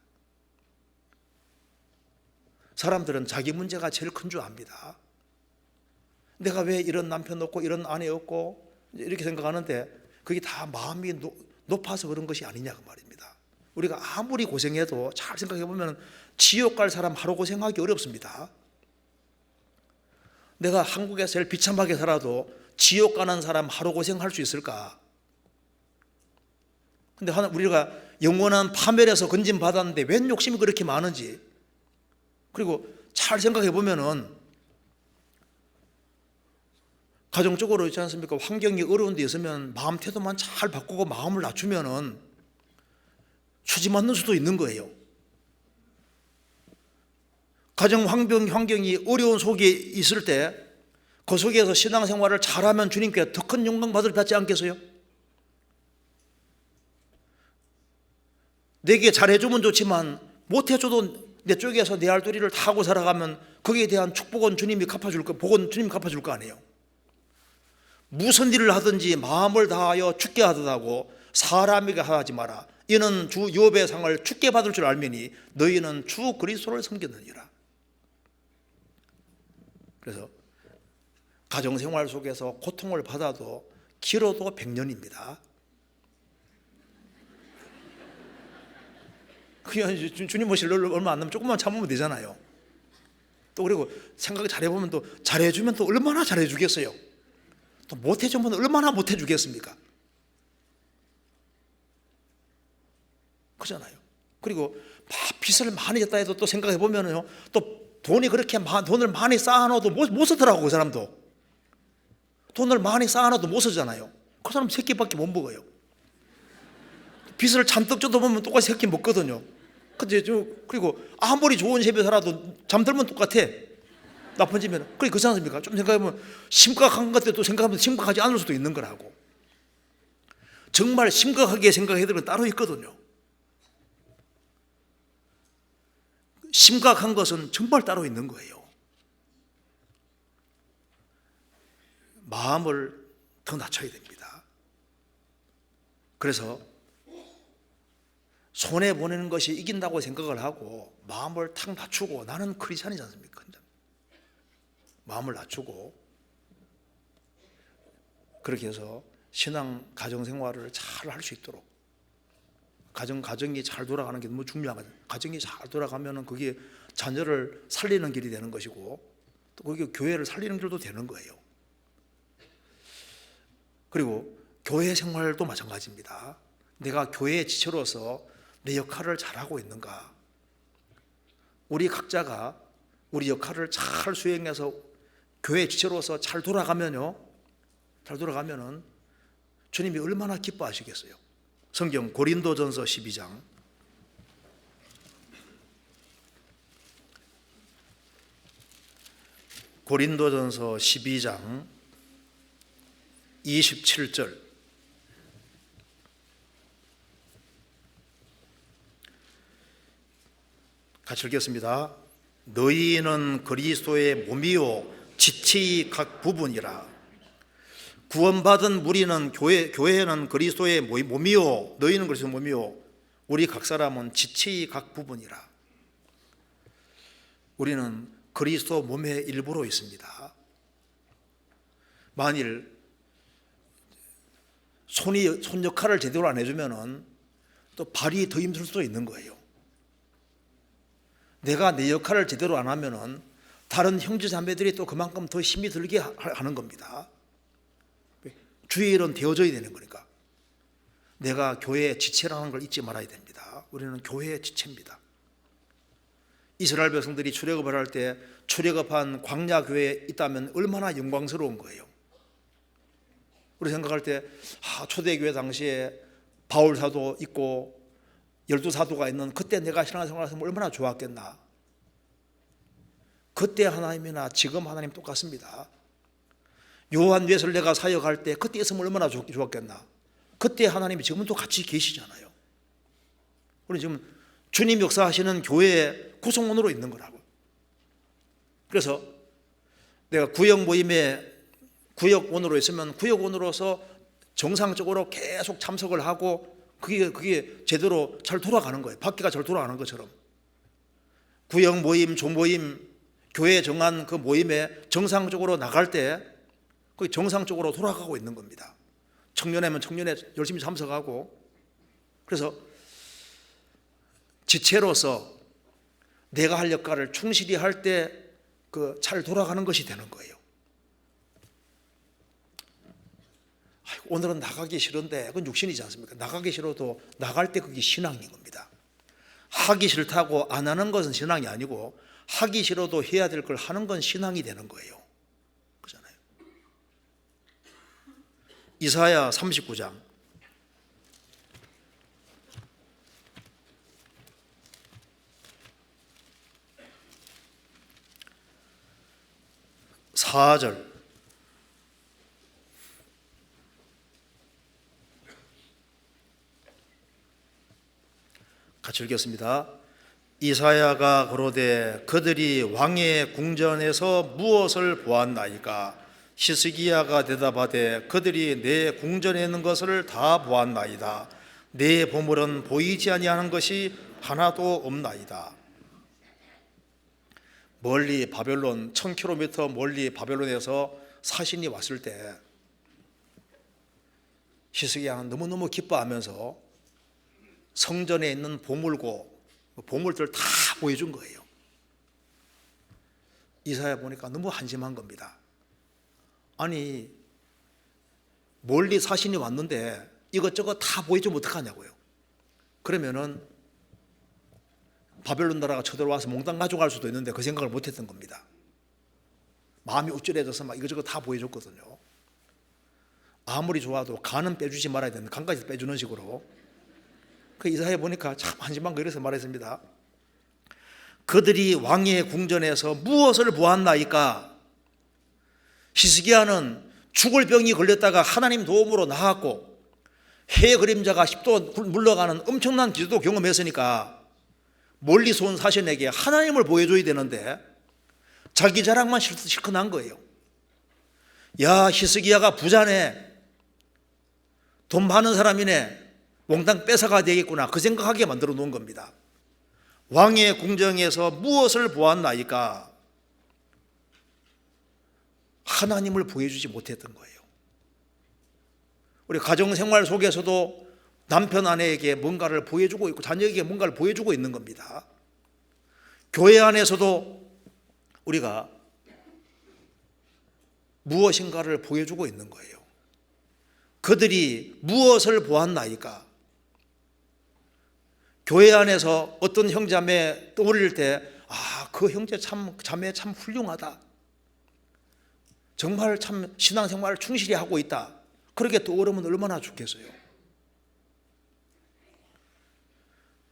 사람들은 자기 문제가 제일 큰 줄 압니다. 내가 왜 이런 남편 없고 이런 아내 없고 이렇게 생각하는데 그게 다 마음이 높아서 그런 것이 아니냐 그 말입니다. 우리가 아무리 고생해도 잘 생각해 보면 지옥 갈 사람 하루 고생하기 어렵습니다. 내가 한국에서 제일 비참하게 살아도 지옥 가는 사람 하루 고생할 수 있을까? 근데 우리가 영원한 파멸에서 건진 받았는데 웬 욕심이 그렇게 많은지, 그리고 잘 생각해 보면은 가정적으로 있지 않습니까? 환경이 어려운 데 있으면 마음 태도만 잘 바꾸고 마음을 낮추면은 수지 맞는 수도 있는 거예요. 가정 환경이 어려운 속에 있을 때 그 속에서 신앙생활을 잘하면 주님께 더 큰 영광 받지 않겠어요? 내게 잘해주면 좋지만 못해줘도 내 쪽에서 내 할 도리를 다 하고 살아가면 거기에 대한 축복은 주님이 갚아줄 거, 복은 주님이 갚아줄 거 아니에요. 무슨 일을 하든지 마음을 다하여 죽게 하듯하고 사람에게 하지 마라. 이는 주 욥의 상을 죽게 받을 줄 알미니 너희는 주 그리스도를 섬겼느니라. 그래서 가정생활 속에서 고통을 받아도 길어도 100년입니다. 그냥 주님 오실 얼마 안 남으면 조금만 참으면 되잖아요. 또 그리고 생각 잘해보면 또 잘해주면 또 얼마나 잘해주겠어요. 또 못해주면 얼마나 못해주겠습니까? 그잖아요. 그리고 빚을 많이 졌다 해도 또 생각해보면요, 또 돈이 그렇게 돈을 많이 쌓아놓아도 못 쓰더라고. 그 사람도 돈을 많이 쌓아놔도 못 쓰잖아요. 그 사람 세 끼밖에 못 먹어요. 빚을 잔뜩 져도 보면 똑같이 세 끼 먹거든요. 그리고 아무리 좋은 집에 살아도 잠들면 똑같아. 나쁜 집에는. 그게 그렇지 않습니까? 좀 생각해보면 심각한 것들도 생각하면 심각하지 않을 수도 있는 거라고. 정말 심각하게 생각해야 될 건 따로 있거든요. 심각한 것은 정말 따로 있는 거예요. 마음을 더 낮춰야 됩니다. 그래서 손해보내는 것이 이긴다고 생각을 하고 마음을 탁 낮추고, 나는 크리스찬이지 않습니까? 마음을 낮추고 그렇게 해서 신앙 가정생활을 잘 할 수 있도록, 가정이 잘 돌아가는 게 너무 중요하거든요. 가정이 잘 돌아가면 그게 자녀를 살리는 길이 되는 것이고 또 그게 교회를 살리는 길도 되는 거예요. 그리고 교회 생활도 마찬가지입니다. 내가 교회의 지체로서 내 역할을 잘하고 있는가? 우리 각자가 우리 역할을 잘 수행해서 교회 지체로서 잘 돌아가면은 주님이 얼마나 기뻐하시겠어요. 성경 고린도전서 12장 고린도전서 12장 27절 같이 읽겠습니다. 너희는 그리스도의 몸이요 지체의 각 부분이라. 구원받은 우리는 교회는 그리스도의 몸이요 너희는 그리스도의 몸이요 우리 각 사람은 지체의 각 부분이라. 우리는 그리스도 몸의 일부로 있습니다. 만일 손 역할을 제대로 안 해주면은 또 발이 더 힘들 수도 있는 거예요. 내가 내 역할을 제대로 안 하면은 다른 형제 자매들이 또 그만큼 더 힘이 들게 하는 겁니다. 주일은 되어져야 되는 거니까. 내가 교회의 지체라는 걸 잊지 말아야 됩니다. 우리는 교회의 지체입니다. 이스라엘 백성들이 출애굽을 할 때 출애굽한 광야 교회에 있다면 얼마나 영광스러운 거예요. 우리 생각할 때 초대교회 당시에 바울 사도 있고 12사도가 있는 그때 내가 신앙생활을 했으면 얼마나 좋았겠나. 그때 하나님이나 지금 하나님 똑같습니다. 요한 웨슬레가 사역할 때 그때 있으면 얼마나 좋았겠나. 그때 하나님이 지금도 같이 계시잖아요. 우리 지금 주님 역사하시는 교회의 구성원으로 있는 거라고. 그래서 내가 구역 모임에 구역원으로 있으면 구역원으로서 정상적으로 계속 참석을 하고 그게 제대로 잘 돌아가는 거예요. 바퀴가 잘 돌아가는 것처럼. 구역 모임, 조모임, 교회 정한 그 모임에 정상적으로 나갈 때 그게 정상적으로 돌아가고 있는 겁니다. 청년회면 청년회 열심히 참석하고. 그래서 지체로서 내가 할 역할을 충실히 할 때 그 잘 돌아가는 것이 되는 거예요. 오늘은 나가기 싫은데 그건 육신이지 않습니까? 나가기 싫어도 나갈 때 그게 신앙인 겁니다. 하기 싫다고 안 하는 것은 신앙이 아니고 하기 싫어도 해야 될 걸 하는 건 신앙이 되는 거예요. 그렇잖아요. 이사야 39장 4절 같이 읽겠습니다. 이사야가 그러되 그들이 왕의 궁전에서 무엇을 보았나이까? 히스기야가 대답하되 그들이 내 궁전에 있는 것을 다 보았나이다. 내 보물은 보이지 아니하는 것이 하나도 없나이다. 멀리 바벨론 1000km 멀리 바벨론에서 사신이 왔을 때 히스기야는 너무너무 기뻐하면서 성전에 있는 보물들을 다 보여준 거예요. 이사야 보니까 너무 한심한 겁니다. 아니, 멀리 사신이 왔는데 이것저것 다 보여주면 어떡하냐고요. 그러면은 바벨론 나라가 쳐들어와서 몽땅 가져갈 수도 있는데 그 생각을 못했던 겁니다. 마음이 우쭐해져서 막 이것저것 다 보여줬거든요. 아무리 좋아도 간은 빼주지 말아야 되는데 간까지 빼주는 식으로. 그 이사야 보니까 참 한심한 거 이래서 말했습니다. 그들이 왕의 궁전에서 무엇을 보았나이까? 히스기야는 죽을 병이 걸렸다가 하나님 도움으로 나았고 해 그림자가 10도 물러가는 엄청난 기도도 경험했으니까 멀리서 온 사신에게 하나님을 보여줘야 되는데 자기 자랑만 실컷 한 거예요. 야, 히스기야가 부자네, 돈 많은 사람이네, 몽땅 뺏어가야 되겠구나, 그 생각하게 만들어 놓은 겁니다. 왕의 궁정에서 무엇을 보았나이까? 하나님을 보여주지 못했던 거예요. 우리 가정생활 속에서도 남편 아내에게 뭔가를 보여주고 있고 자녀에게 뭔가를 보여주고 있는 겁니다. 교회 안에서도 우리가 무엇인가를 보여주고 있는 거예요. 그들이 무엇을 보았나이까? 교회 안에서 어떤 형제자매 떠올릴 때 그 형제 자매 참 훌륭하다, 정말 참 신앙생활을 충실히 하고 있다, 그렇게 떠오르면 얼마나 좋겠어요.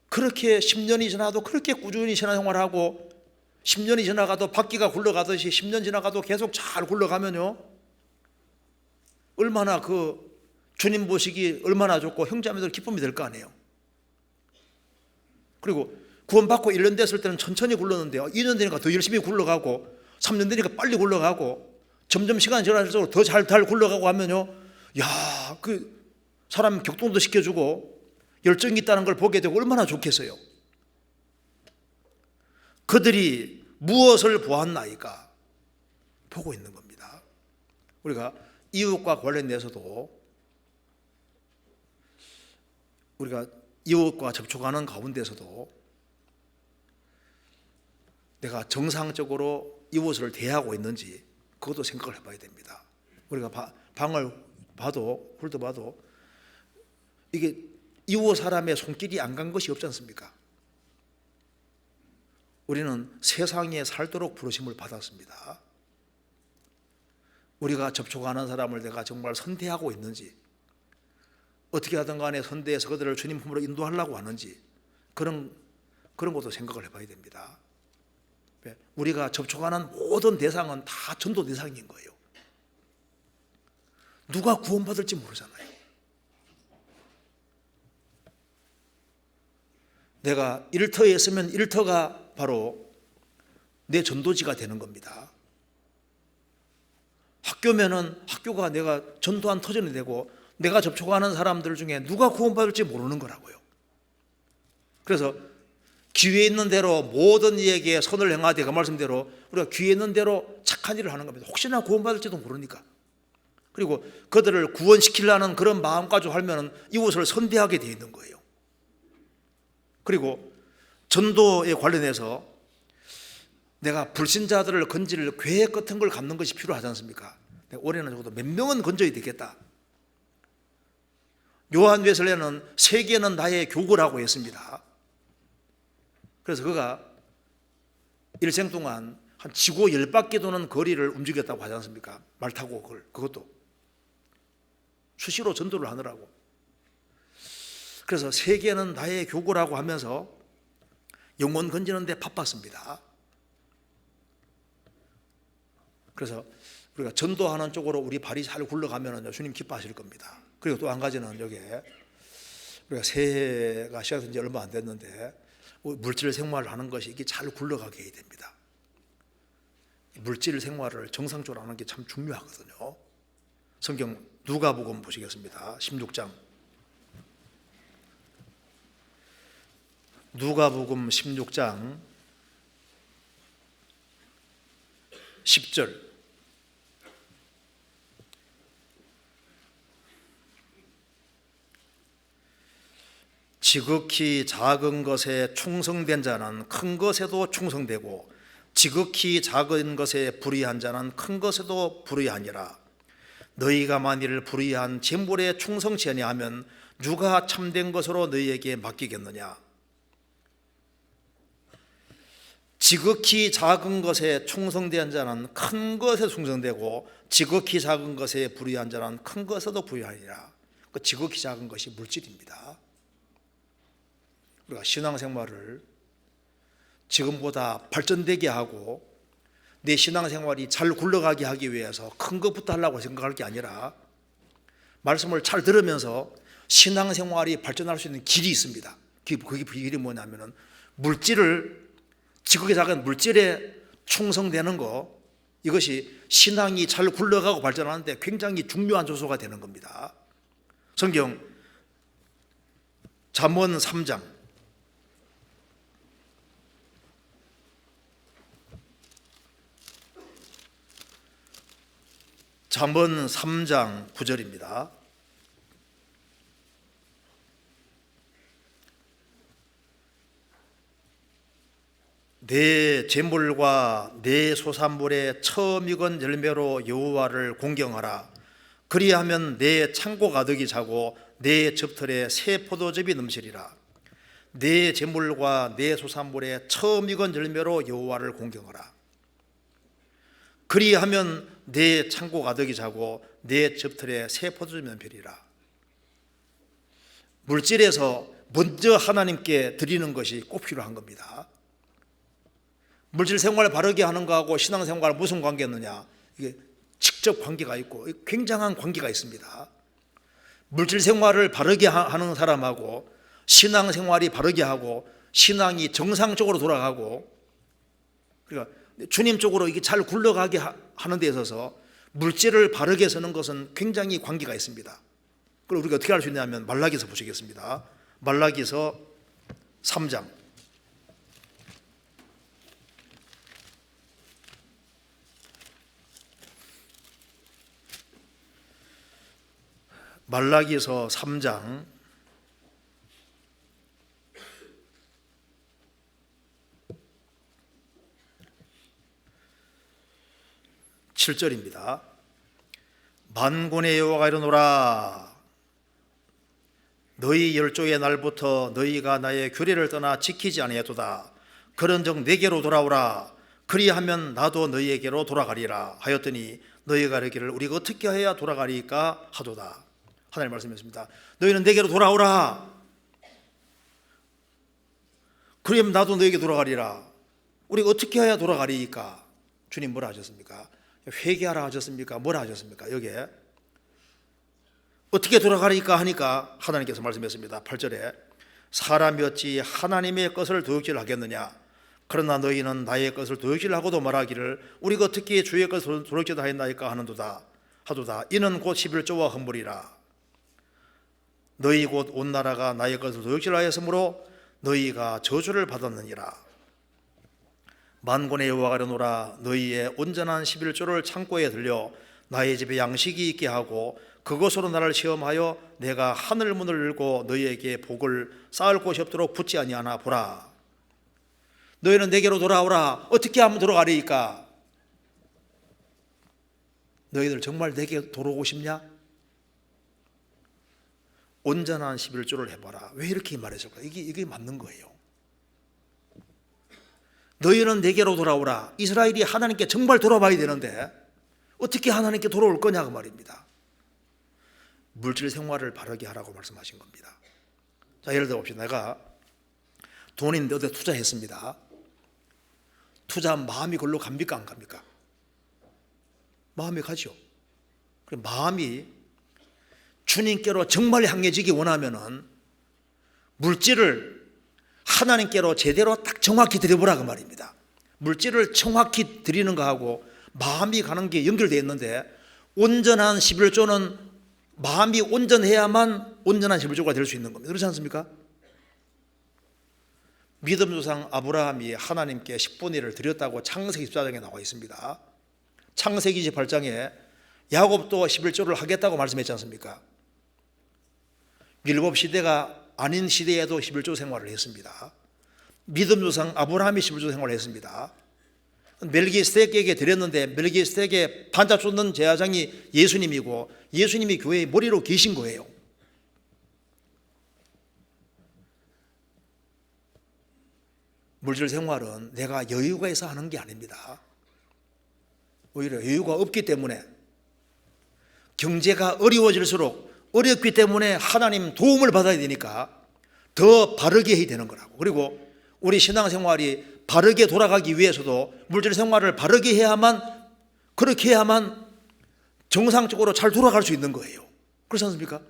그렇게 10년이 지나도 그렇게 꾸준히 신앙생활하고 10년이 지나가도 바퀴가 굴러가듯이 10년 지나가도 계속 잘 굴러가면요, 얼마나 그 주님 보시기 얼마나 좋고 형제자매들 기쁨이 될 거 아니에요. 그리고 구원받고 1년 됐을 때는 천천히 굴렀는데요, 2년 되니까 더 열심히 굴러가고 3년 되니까 빨리 굴러가고 점점 시간이 지날수록 더 잘 굴러가고 하면요, 야, 그 사람 격동도 시켜주고 열정이 있다는 걸 보게 되고 얼마나 좋겠어요. 그들이 무엇을 보았나이까? 보고 있는 겁니다. 우리가 이웃과 관련돼서도 우리가 이웃과 접촉하는 가운데서도 내가 정상적으로 이웃을 대하고 있는지 그것도 생각을 해봐야 됩니다. 우리가 방을 봐도 훑어봐도 이게 이웃 사람의 손길이 안 간 것이 없지 않습니까? 우리는 세상에 살도록 부르심을 받았습니다. 우리가 접촉하는 사람을 내가 정말 선대하고 있는지, 어떻게 하든 간에 선대해서 그들을 주님 품으로 인도하려고 하는지, 그런 것도 생각을 해봐야 됩니다. 우리가 접촉하는 모든 대상은 다 전도 대상인 거예요. 누가 구원받을지 모르잖아요. 내가 일터에 있으면 일터가 바로 내 전도지가 되는 겁니다. 학교면은 학교가 내가 전도한 터전이 되고 내가 접촉하는 사람들 중에 누가 구원받을지 모르는 거라고요. 그래서 기회 있는 대로 모든 이에게 선을 행하되, 그 말씀대로 우리가 기회 있는 대로 착한 일을 하는 겁니다. 혹시나 구원받을지도 모르니까. 그리고 그들을 구원시키려는 그런 마음까지 하면 이웃을 선대하게 되어 있는 거예요. 그리고 전도에 관련해서 내가 불신자들을 건질 계획 같은 걸 갖는 것이 필요하지 않습니까? 올해는 적어도 몇 명은 건져야 되겠다. 요한 웨슬레는 세계는 나의 교구라고 했습니다. 그래서 그가 일생 동안 한 지구 10바퀴 도는 거리를 움직였다고 하지 않습니까? 말 타고 그것도 수시로 전도를 하느라고. 그래서 세계는 나의 교구라고 하면서 영혼 건지는 데 바빴습니다. 그래서 우리가 전도하는 쪽으로 우리 발이 잘 굴러가면 주님 기뻐하실 겁니다. 그리고 또 한 가지는 여기에 우리가 새해가 시작된 지 얼마 안 됐는데 물질 생활을 하는 것이 이게 잘 굴러가게 해야 됩니다. 물질 생활을 정상적으로 하는 게 참 중요하거든요. 성경 누가복음 보시겠습니다. 16장. 누가복음 16장 10절. 지극히 작은 것에 충성된 자는 큰 것에도 충성되고 지극히 작은 것에 불의한 자는 큰 것에도 불의하니라. 너희가 만일 불의한 재물에 충성치 아니하면 누가 참된 것으로 너희에게 맡기겠느냐. 지극히 작은 것에 충성된 자는 큰 것에 충성되고 지극히 작은 것에 불의한 자는 큰 것에도 불의하니라. 그 지극히 작은 것이 물질입니다. 우리가 신앙생활을 지금보다 발전되게 하고 내 신앙생활이 잘 굴러가게 하기 위해서 큰 것부터 하려고 생각할 게 아니라 말씀을 잘 들으면서 신앙생활이 발전할 수 있는 길이 있습니다. 그게 길이 뭐냐면은 물질을, 지극히 작은 물질에 충성되는 거, 이것이 신앙이 잘 굴러가고 발전하는데 굉장히 중요한 요소가 되는 겁니다. 성경 잠언 3장 잠언 3장 9절입니다. 내 재물과 내 소산물의 처음 익은 열매로 여호와를 공경하라. 그리하면 내 창고 가득히 차고 내 즙털에 새 포도즙이 넘치리라. 내 재물과 내 소산물의 처음 익은 열매로 여호와를 공경하라. 그리하면 내 창고 가득히 차고 내 즙털에 새 포도즙이 넘치리라. 물질에서 먼저 하나님께 드리는 것이 꼭 필요한 겁니다. 물질 생활을 바르게 하는 거하고 신앙생활 무슨 관계였느냐? 이게 직접 관계가 있고 굉장한 관계가 있습니다. 물질 생활을 바르게 하는 사람하고 신앙생활이 바르게 하고 신앙이 정상적으로 돌아가고, 그러니까 주님 쪽으로 이게 잘 굴러가게 하는 데 있어서 물질을 바르게 쓰는 것은 굉장히 관계가 있습니다. 그럼 우리가 어떻게 할 수 있냐면 말라기서 보시겠습니다. 말라기서 3장 말라기서 3장 7절입니다. 만군의 여호와가 이르노라. 너희 열조의 날부터 너희가 나의 규례를 떠나 지키지 아니하도다. 그런즉 내게로 돌아오라. 그리하면 나도 너희에게로 돌아가리라 하였더니 너희가 이르기를 우리가 어떻게 해야 돌아가리까 하도다. 하나님 말씀했습니다. 너희는 내게로 돌아오라. 그러면 나도 너희에게 돌아가리라. 우리가 어떻게 해야 돌아가리까? 주님 뭐라 하셨습니까? 회개하라 하셨습니까? 뭐라 하셨습니까? 여기에 어떻게 돌아가리까 하니까 하나님께서 말씀했습니다. 8절에 사람이 어찌 하나님의 것을 도둑질 하겠느냐? 그러나 너희는 나의 것을 도둑질하고도 말하기를 우리가 어떻게 주의 것을 도둑질하였나이까 하는도다. 하도다. 이는 곧 11조와 헌물이라. 너희 곧 온 나라가 나의 것을 도둑질하였으므로 너희가 저주를 받았느니라. 만군의 여호와가 이르노라. 너희의 온전한 11조를 창고에 들려 나의 집에 양식이 있게 하고 그것으로 나를 시험하여 내가 하늘 문을 열고 너희에게 복을 쌓을 곳이 없도록 붙지 아니하나 보라. 너희는 내게로 돌아오라. 어떻게 하면 돌아가리까? 너희들 정말 내게 돌아오고 싶냐? 온전한 11조를 해봐라. 왜 이렇게 말했을까? 이게 맞는 거예요. 너희는 내게로 돌아오라. 이스라엘이 하나님께 정말 돌아봐야 되는데 어떻게 하나님께 돌아올 거냐고 말입니다. 물질 생활을 바르게 하라고 말씀하신 겁니다. 자, 예를 들어 봅시다. 내가 돈이 있는데 어디 투자했습니다. 투자한 마음이 걸로 갑니까 안 갑니까? 마음이 가죠. 그럼 마음이 주님께로 정말 향해지기 원하면은 물질을 하나님께로 제대로 딱 정확히 드려보라 그 말입니다. 물질을 정확히 드리는 거하고 마음이 가는 게 연결되어 있는데, 온전한 11조는 마음이 온전해야만 온전한 11조가 될 수 있는 겁니다. 그렇지 않습니까? 믿음 조상 아브라함이 하나님께 10분의 1을 드렸다고 창세기 14장에 나와 있습니다. 창세기 28장에 야곱도 11조를 하겠다고 말씀했지 않습니까? 율법 시대가 아닌 시대에도 11조 생활을 했습니다. 믿음 조상 아브라함이 11조 생활을 했습니다. 멜기세덱에게 드렸는데 멜기세덱의 반자 쫓는 제사장이 예수님이고 예수님이 교회의 머리로 계신 거예요. 물질 생활은 내가 여유가 있어 하는 게 아닙니다. 오히려 여유가 없기 때문에, 경제가 어려워질수록 어렵기 때문에 하나님 도움을 받아야 되니까 더 바르게 해야 되는 거라고. 그리고 우리 신앙생활이 바르게 돌아가기 위해서도 물질 생활을 바르게 해야만, 그렇게 해야만 정상적으로 잘 돌아갈 수 있는 거예요. 그렇지 않습니까?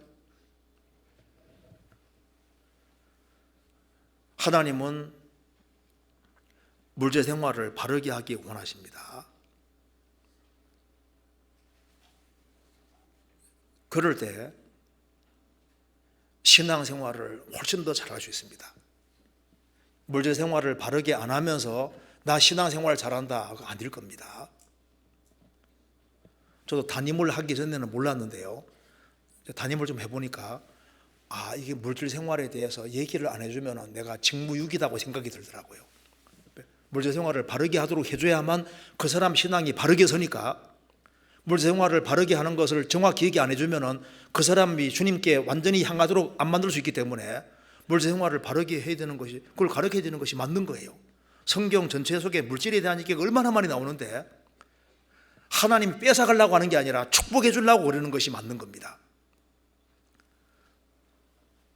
하나님은 물질 생활을 바르게 하기 원하십니다. 그럴 때 신앙생활을 훨씬 더 잘할 수 있습니다. 물질 생활을 바르게 안 하면서 나 신앙생활 잘한다 하고 안 될 겁니다. 저도 담임을 하기 전에는 몰랐는데요, 담임을 좀 해보니까 이게 물질 생활에 대해서 얘기를 안 해주면 내가 직무유기다고 생각이 들더라고요. 물질 생활을 바르게 하도록 해줘야만 그 사람 신앙이 바르게 서니까, 물질 생활을 바르게 하는 것을 정확히 얘기 안 해주면 그 사람이 주님께 완전히 향하도록 안 만들 수 있기 때문에 물질 생활을 바르게 해야 되는 것이, 그걸 가르쳐야 되는 것이 맞는 거예요. 성경 전체 속에 물질에 대한 얘기가 얼마나 많이 나오는데 하나님 뺏어가려고 하는 게 아니라 축복해 주려고 그러는 것이 맞는 겁니다.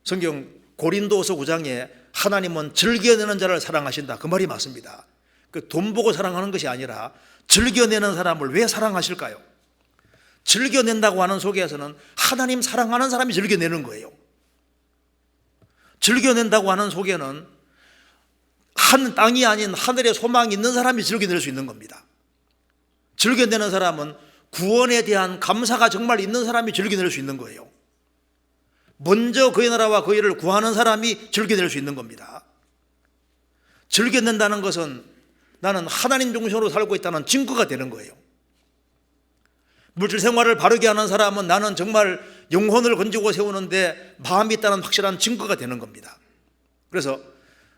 성경 고린도서 9장에 하나님은 즐겨내는 자를 사랑하신다, 그 말이 맞습니다. 그 돈 보고 사랑하는 것이 아니라 즐겨내는 사람을 왜 사랑하실까요? 즐겨낸다고 하는 속에서는 하나님 사랑하는 사람이 즐겨내는 거예요. 즐겨낸다고 하는 속에는 한 땅이 아닌 하늘에 소망이 있는 사람이 즐겨낼 수 있는 겁니다. 즐겨내는 사람은 구원에 대한 감사가 정말 있는 사람이 즐겨낼 수 있는 거예요. 먼저 그의 나라와 그의 일을 구하는 사람이 즐겨낼 수 있는 겁니다. 즐겨낸다는 것은 나는 하나님 중심으로 살고 있다는 증거가 되는 거예요. 물질 생활을 바르게 하는 사람은 나는 정말 영혼을 건지고 세우는데 마음이 있다는 확실한 증거가 되는 겁니다. 그래서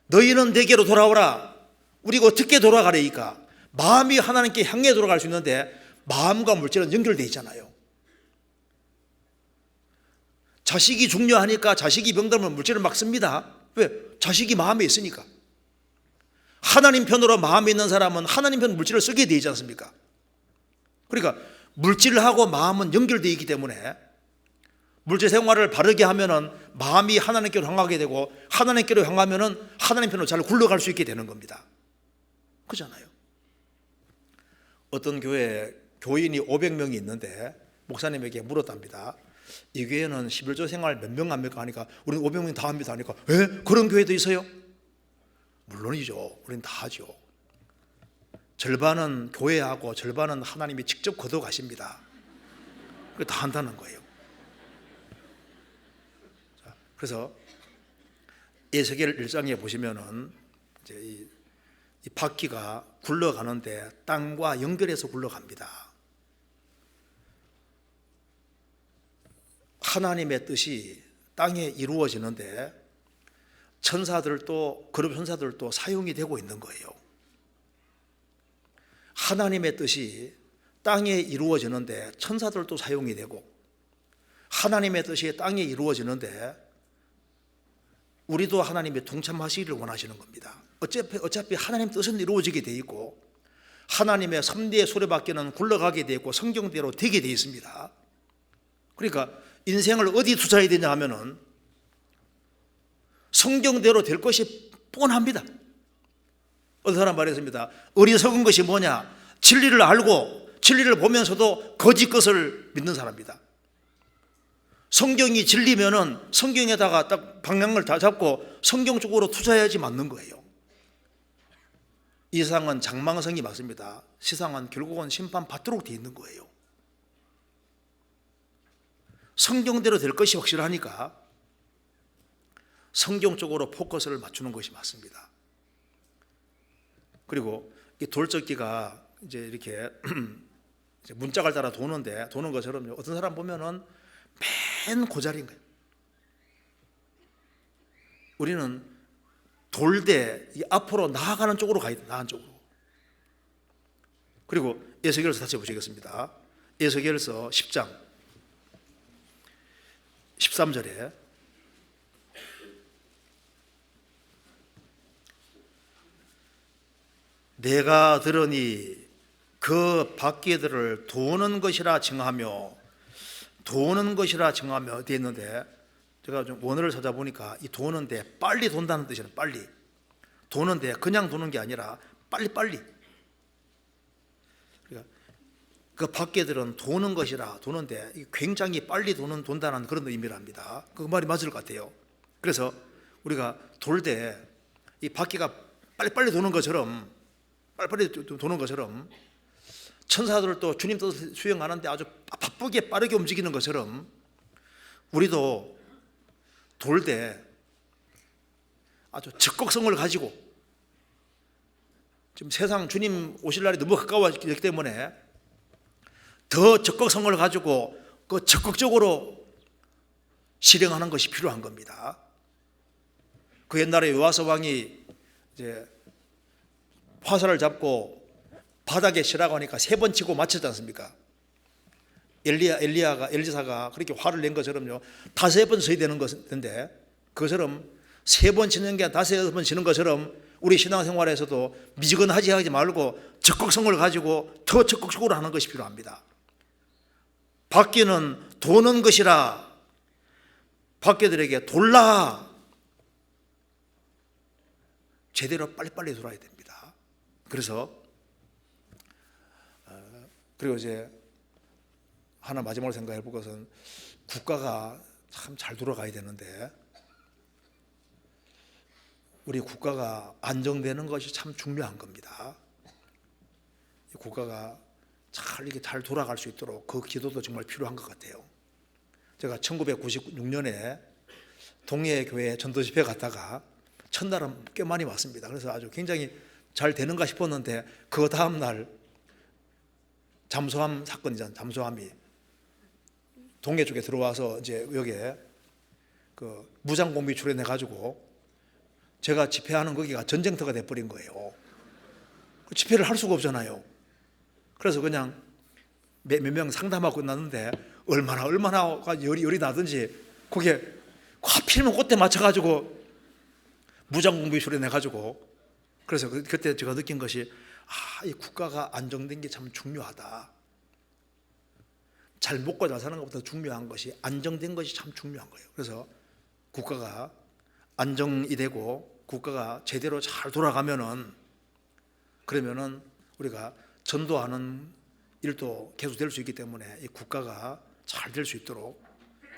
너희는 내게로 돌아오라. 우리가 어떻게 돌아가려니까? 마음이 하나님께 향해 돌아갈 수 있는데 마음과 물질은 연결되어 있잖아요. 자식이 중요하니까 자식이 병들면 물질을 막 씁니다. 왜? 자식이 마음에 있으니까. 하나님 편으로 마음이 있는 사람은 하나님 편 물질을 쓰게 되지 않습니까? 그러니까 물질하고 마음은 연결되어 있기 때문에 물질 생활을 바르게 하면은 마음이 하나님께로 향하게 되고, 하나님께로 향하면은 하나님 편으로 잘 굴러갈 수 있게 되는 겁니다. 그렇잖아요. 어떤 교회에 교인이 500명이 있는데 목사님에게 물었답니다. 이 교회는 11조 생활 몇 명 합니까? 하니까 우리는 500명 다 합니다 하니까, 그런 교회도 있어요? 물론이죠. 우리는 다 하죠. 절반은 교회하고 절반은 하나님이 직접 거둬 가십니다. 그거 다 한다는 거예요. 그래서 에스겔 1장에 보시면은 이제 이 바퀴가 굴러가는데 땅과 연결해서 굴러갑니다. 하나님의 뜻이 땅에 이루어지는데 천사들도, 거룩 천사들도 사용이 되고 있는 거예요. 하나님의 뜻이 땅에 이루어지는데 천사들도 사용이 되고, 하나님의 뜻이 땅에 이루어지는데 우리도 하나님의 동참하시기를 원하시는 겁니다. 어차피 하나님 뜻은 이루어지게 돼 있고 하나님의 섭리의 소리밖에는 굴러가게 돼 있고 성경대로 되게 돼 있습니다. 그러니까 인생을 어디 투자해야 되냐 하면은 성경대로 될 것이 뻔합니다. 어떤 사람 말했습니다. 어리석은 것이 뭐냐? 진리를 알고 진리를 보면서도 거짓 것을 믿는 사람입니다. 성경이 진리면은 성경에다가 딱 방향을 다 잡고 성경 쪽으로 투자해야지 맞는 거예요. 이 세상은 장망성이 맞습니다. 세상은 결국은 심판받도록 되어 있는 거예요. 성경대로 될 것이 확실하니까 성경 쪽으로 포커스를 맞추는 것이 맞습니다. 그리고 이 돌적기가 이제 이렇게 문짝을 따라 도는 것처럼 어떤 사람 보면은 맨 고자리인 거예요. 우리는 돌되 앞으로 나아가는 쪽으로 가야 돼. 나아가는 쪽으로. 그리고 에스겔서 다시 보시겠습니다. 에스겔서 10장 13절에 내가 들으니 그 바퀴들을 도는 것이라 칭하며 되어 있는데, 제가 좀 원어를 찾아보니까 이 도는데 빨리 돈다는 뜻이에요. 빨리 도는데 그냥 도는 게 아니라 빨리. 그러니까 그 바퀴들은 도는 것이라 도는데 굉장히 빨리 돈다는 그런 의미랍니다. 그 말이 맞을 것 같아요. 그래서 우리가 돌 때 이 바퀴가 빨리 도는 것처럼 천사들도 주님 뜻을 수행하는데 아주 바쁘게 빠르게 움직이는 것처럼 우리도 돌 때 아주 적극성을 가지고, 지금 세상 주님 오실 날이 너무 가까워졌기 때문에 더 적극성을 가지고 그 적극적으로 실행하는 것이 필요한 겁니다. 그 옛날에 요아스 왕이 이제 화살을 잡고 바닥에 치라고 하니까 3번 치고 맞췄지 않습니까? 엘리사가 그렇게 화를 낸 것처럼요, 5번 쳐야 되는 것인데, 그것처럼 3번 치는 게 5번 치는 것처럼 우리 신앙생활에서도 미지근하지 하지 말고 적극성을 가지고 더 적극적으로 하는 것이 필요합니다. 바퀴는 도는 것이라 바퀴들에게 돌라, 제대로 빨리빨리 돌아야 됩니다. 그리고 이제 하나 마지막으로 생각해 볼 것은, 국가가 참 잘 돌아가야 되는데 우리 국가가 안정되는 것이 참 중요한 겁니다. 국가가 이렇게 잘 돌아갈 수 있도록 그 기도도 정말 필요한 것 같아요. 제가 1996년에 동해교회 전도 집회 갔다가 첫날은 꽤 많이 왔습니다. 그래서 아주 굉장히 잘 되는가 싶었는데, 그 다음 날 잠수함 사건이잖아요. 잠수함이 동해 쪽에 들어와서 이제 여기에 그 무장공비 출연해 가지고 제가 집회하는 거기가 전쟁터가 돼버린 거예요. 집회를 할 수가 없잖아요. 그래서 그냥 몇 명 상담하고 끝났는데, 얼마나 열이 나든지 거기에 하필이면 그때 맞춰가지고 무장공비 출연해 가지고, 그래서 그때 제가 느낀 것이, 이 국가가 안정된 게 참 중요하다. 잘 먹고 잘 사는 것보다 중요한 것이 안정된 것이 참 중요한 거예요. 그래서 국가가 안정이 되고 국가가 제대로 잘 돌아가면은, 그러면은 우리가 전도하는 일도 계속 될 수 있기 때문에 이 국가가 잘 될 수 있도록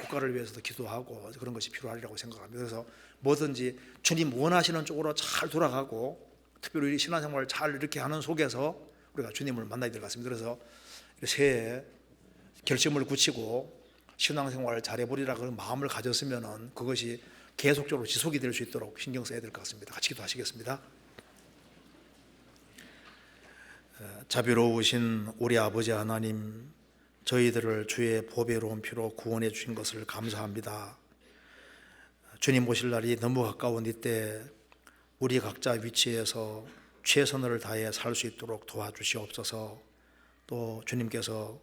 국가를 위해서도 기도하고 그런 것이 필요하리라고 생각합니다. 그래서 뭐든지 주님 원하시는 쪽으로 잘 돌아가고, 특별히 우리 신앙생활을 잘 이렇게 하는 속에서 우리가 주님을 만나야 될 것 같습니다. 그래서 새해에 결심을 굳히고 신앙생활을 잘해보리라 그런 마음을 가졌으면은 그것이 계속적으로 지속이 될 수 있도록 신경 써야 될 것 같습니다. 같이 기도하시겠습니다. 자비로우신 우리 아버지 하나님, 저희들을 주의 보배로운 피로 구원해 주신 것을 감사합니다. 주님 오실 날이 너무 가까운 이때 우리 각자 위치에서 최선을 다해 살 수 있도록 도와주시옵소서. 또 주님께서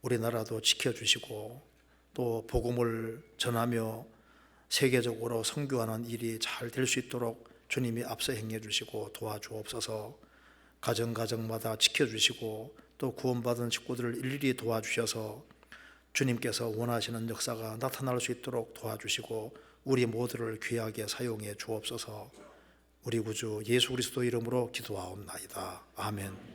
우리나라도 지켜주시고 또 복음을 전하며 세계적으로 선교하는 일이 잘 될 수 있도록 주님이 앞서 행해 주시고 도와주옵소서. 가정마다 지켜주시고 또 구원받은 식구들을 일일이 도와주셔서 주님께서 원하시는 역사가 나타날 수 있도록 도와주시고 우리 모두를 귀하게 사용해 주옵소서. 우리 구주 예수 그리스도 이름으로 기도하옵나이다. 아멘.